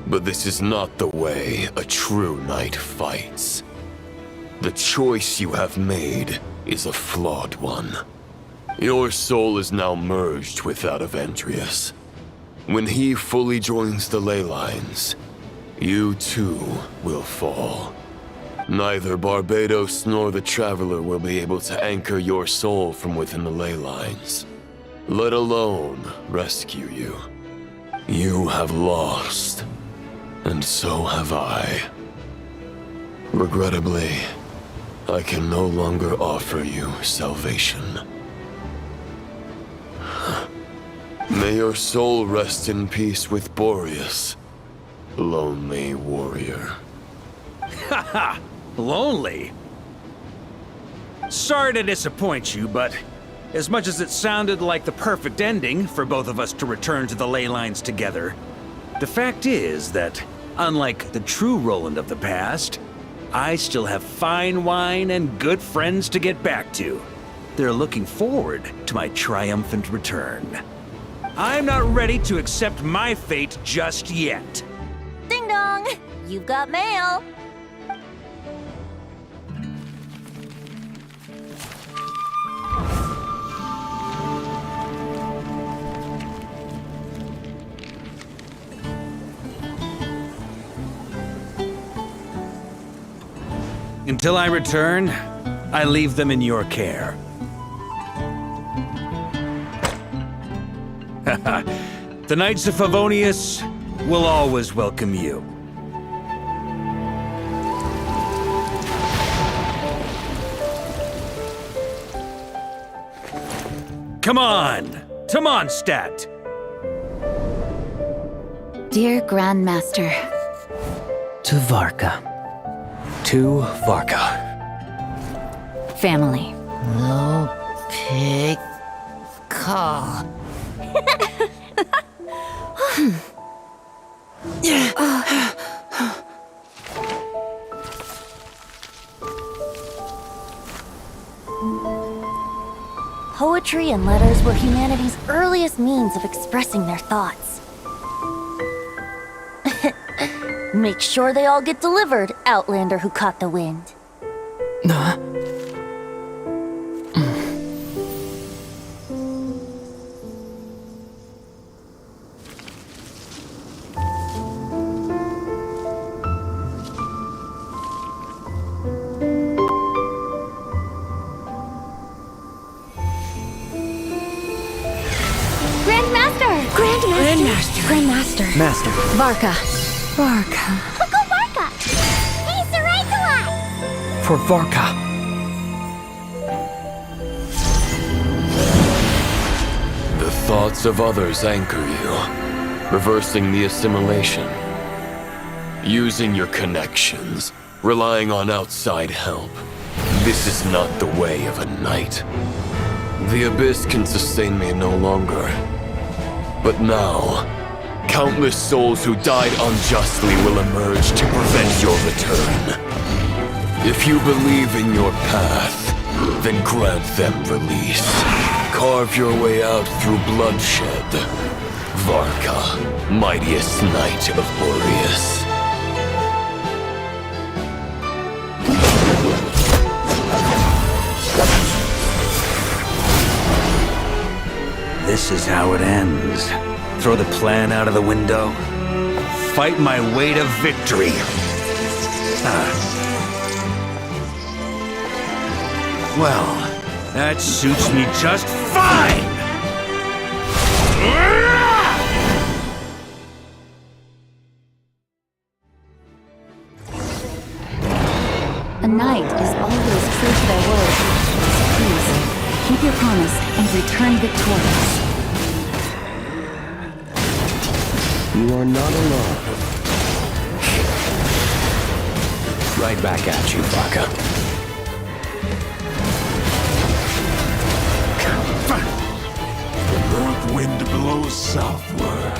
But this is not the way a true knight fights. The choice you have made is a flawed one. Your soul is now merged with that of Andreas. When he fully joins the ley lines, you too will fall. Neither Barbados nor the Traveler will be able to anchor your soul from within the ley lines, let alone rescue you. You have lost. And so have I. Regrettably, I can no longer offer you salvation. May your soul rest in peace with Boreas, lonely warrior. Haha, lonely? Sorry to disappoint you, but as much as it sounded like the perfect ending for both of us to return to the ley lines together, the fact is that, unlike the true Roland of the past, I still have fine wine and good friends to get back to. They're looking forward to my triumphant return. I'm not ready to accept my fate just yet. Ding dong! You've got mail! Until I return, I leave them in your care. The Knights of Favonius will always welcome you. Come on, to Mondstadt! Dear Grandmaster. To Varka. To Varka. Family. No pig call. Poetry and letters were humanity's earliest means of expressing their thoughts. Make sure they all get delivered, Outlander who caught the wind. Grandmaster. Master. Varka. Uncle Varka! He's the right to us! For Varka. The thoughts of others anchor you, reversing the assimilation. Using your connections, relying on outside help. This is not the way of a knight. The Abyss can sustain me no longer. But now, countless souls who died unjustly will emerge to prevent your return. If you believe in your path, then grant them release. Carve your way out through bloodshed. Varka, mightiest knight of Boreas. This is how it ends. Throw the plan out of the window. Fight my way to victory. Well, that suits me just fine! A knight is always true to their word. Please, keep your promise and return victorious. You are not alone. Right back at you, Varka. The north wind blows southward.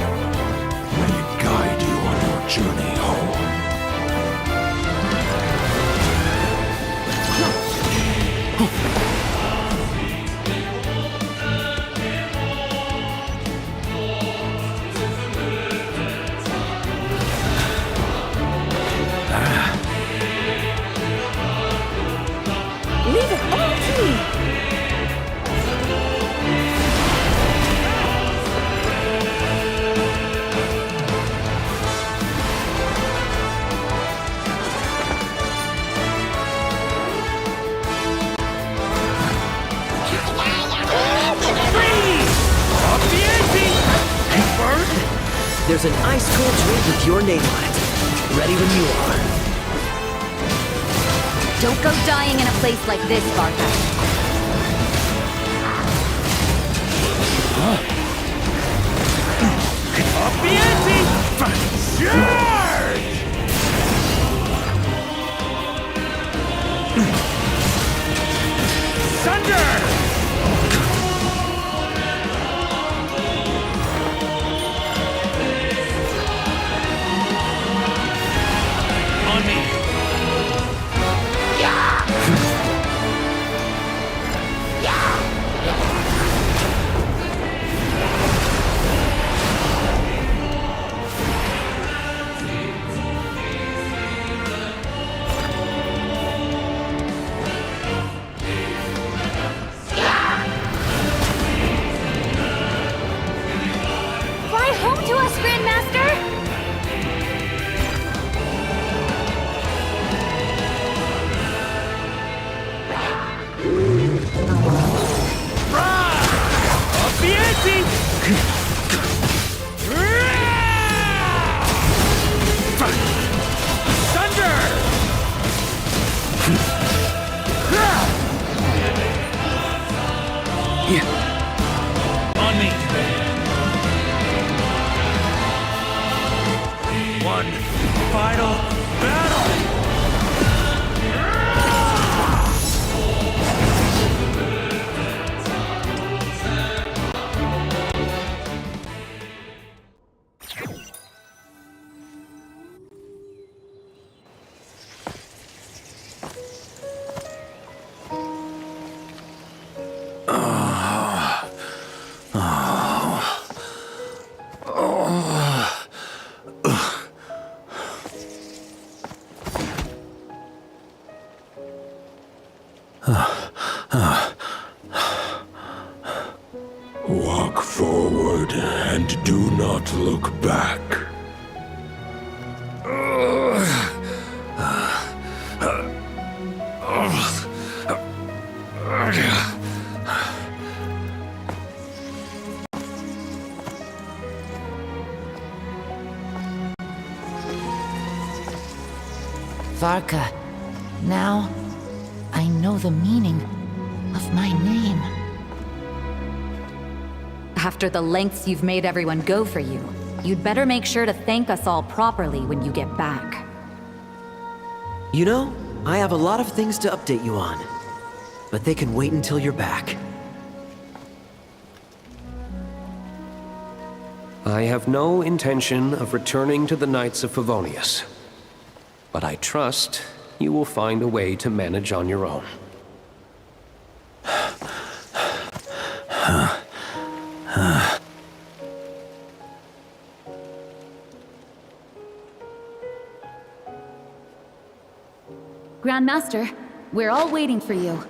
May it guide you on your journey home. Leave it all to me! There's an ice-cold drink with your name on it. Ready when you are. Don't go dying in a place like this, Varka. Up the ante! Charge! On me. One final battle. Walk forward and do not look back. Varka, now I know the meaning of my name. After the lengths you've made everyone go for you, you'd better make sure to thank us all properly when you get back. You know, I have a lot of things to update you on, but they can wait until you're back. I have no intention of returning to the Knights of Favonius, but I trust you will find a way to manage on your own. Grandmaster, we're all waiting for you.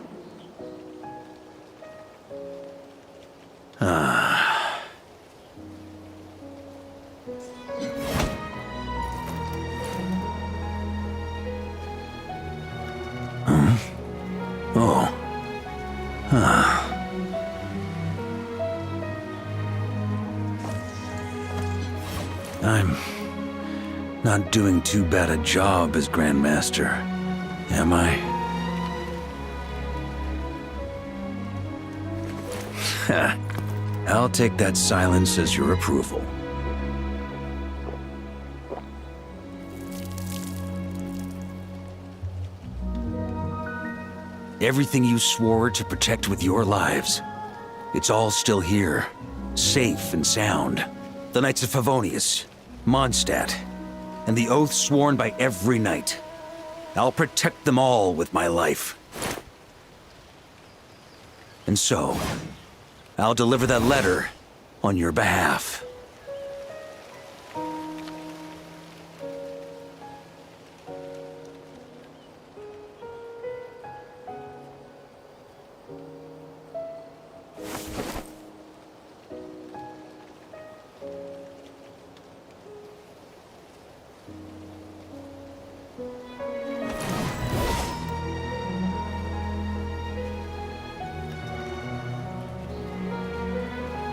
I'm not doing too bad a job as Grandmaster, am I? I'll take that silence as your approval. Everything you swore to protect with your lives, it's all still here, safe and sound. The Knights of Favonius, Mondstadt, and the oath sworn by every knight. I'll protect them all with my life. And so, I'll deliver that letter on your behalf.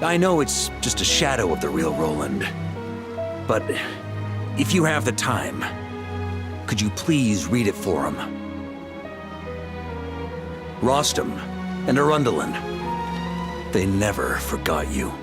I know it's just a shadow of the real Roland, but if you have the time, could you please read it for him? Rostam and Arundelen, they never forgot you.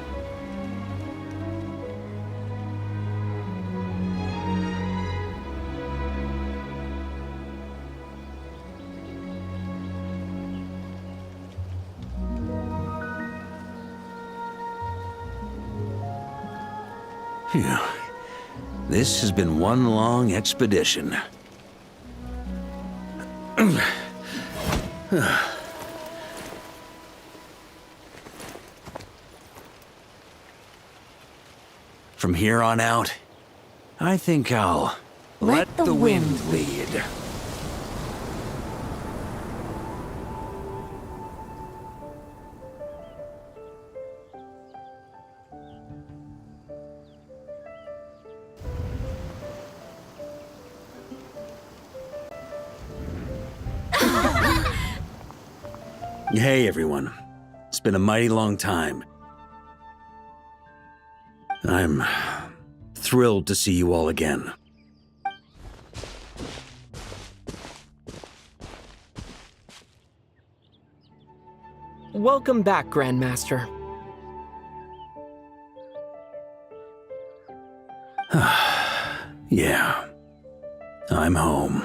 Phew. This has been one long expedition. From here on out, I think I'll let the wind lead. Hey everyone, it's been a mighty long time. I'm thrilled to see you all again. Welcome back, Grandmaster. Yeah. I'm home.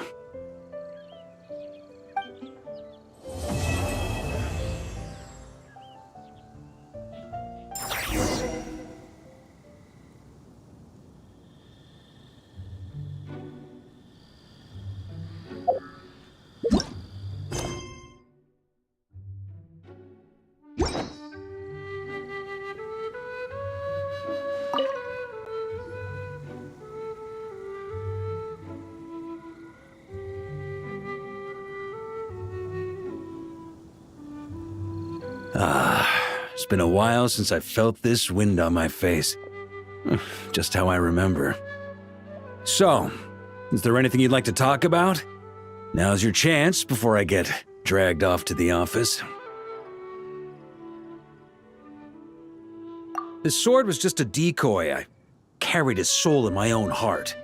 It's been a while since I felt this wind on my face. Just how I remember. So, is there anything you'd like to talk about? Now's your chance before I get dragged off to the office. His sword was just a decoy. I carried his soul in my own heart.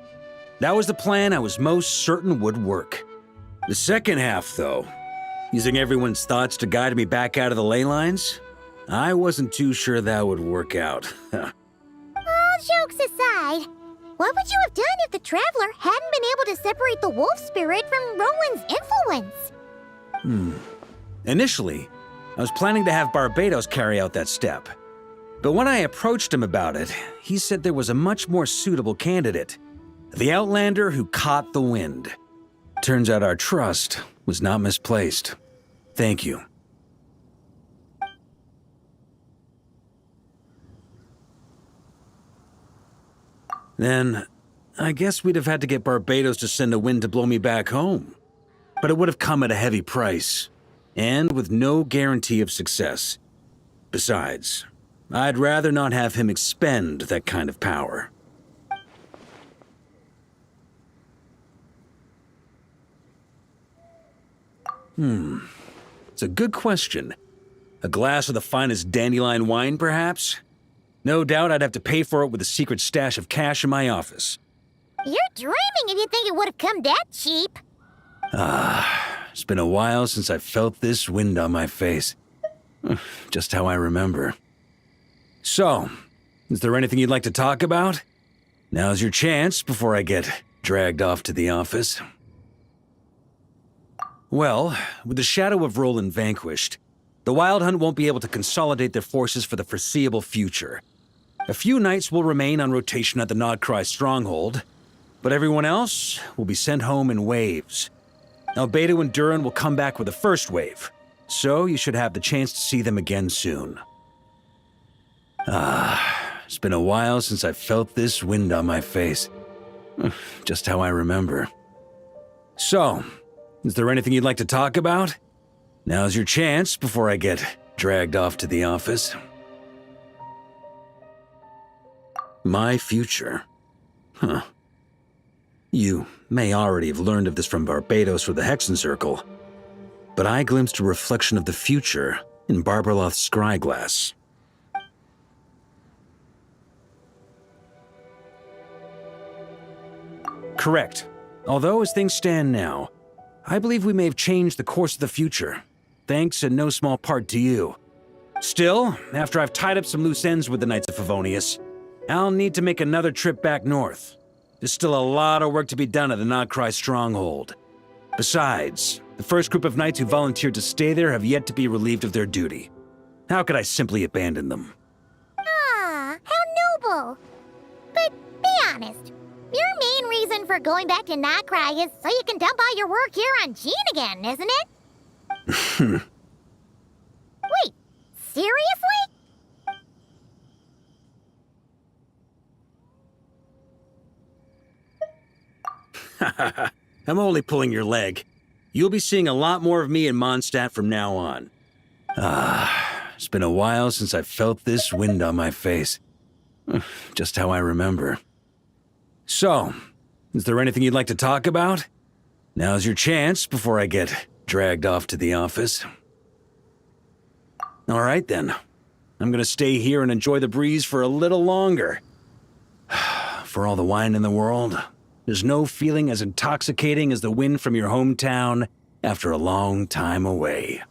That was the plan I was most certain would work. The second half, though, using everyone's thoughts to guide me back out of the ley lines, I wasn't too sure that would work out. All jokes aside, what would you have done if the Traveler hadn't been able to separate the wolf spirit from Roland's influence? Initially, I was planning to have Barbados carry out that step. But when I approached him about it, he said there was a much more suitable candidate. The Outlander who caught the wind. Turns out our trust was not misplaced. Thank you. Then, I guess we'd have had to get Barbados to send a wind to blow me back home. But it would have come at a heavy price, and with no guarantee of success. Besides, I'd rather not have him expend that kind of power. It's a good question. A glass of the finest dandelion wine, perhaps? No doubt I'd have to pay for it with a secret stash of cash in my office. You're dreaming if you think it would have come that cheap. It's been a while since I felt this wind on my face. Just how I remember. So, is there anything you'd like to talk about? Now's your chance before I get dragged off to the office. Well, with the shadow of Roland vanquished, the Wild Hunt won't be able to consolidate their forces for the foreseeable future. A few knights will remain on rotation at the Nodcry stronghold, but everyone else will be sent home in waves. Albedo and Durin will come back with the first wave, so you should have the chance to see them again soon. It's been a while since I felt this wind on my face. Just how I remember. So, is there anything you'd like to talk about? Now's your chance before I get dragged off to the office. My future. You may already have learned of this from Barbados or the Hexen Circle, but I glimpsed a reflection of the future in Barberloth's scryglass. Correct. Although as things stand now, I believe we may have changed the course of the future, thanks in no small part to you. Still, after I've tied up some loose ends with the Knights of Favonius, I'll need to make another trip back north. There's still a lot of work to be done at the Nodcry stronghold. Besides, the first group of knights who volunteered to stay there have yet to be relieved of their duty. How could I simply abandon them? How noble. But be honest, your main reason for going back to Nodcry is so you can dump all your work here on Jean again, isn't it? Wait, seriously? I'm only pulling your leg. You'll be seeing a lot more of me in Mondstadt from now on. It's been a while since I felt this wind on my face. Just how I remember. So, is there anything you'd like to talk about? Now's your chance before I get dragged off to the office. All right then. I'm gonna stay here and enjoy the breeze for a little longer. For all the wine in the world, there's no feeling as intoxicating as the wind from your hometown after a long time away.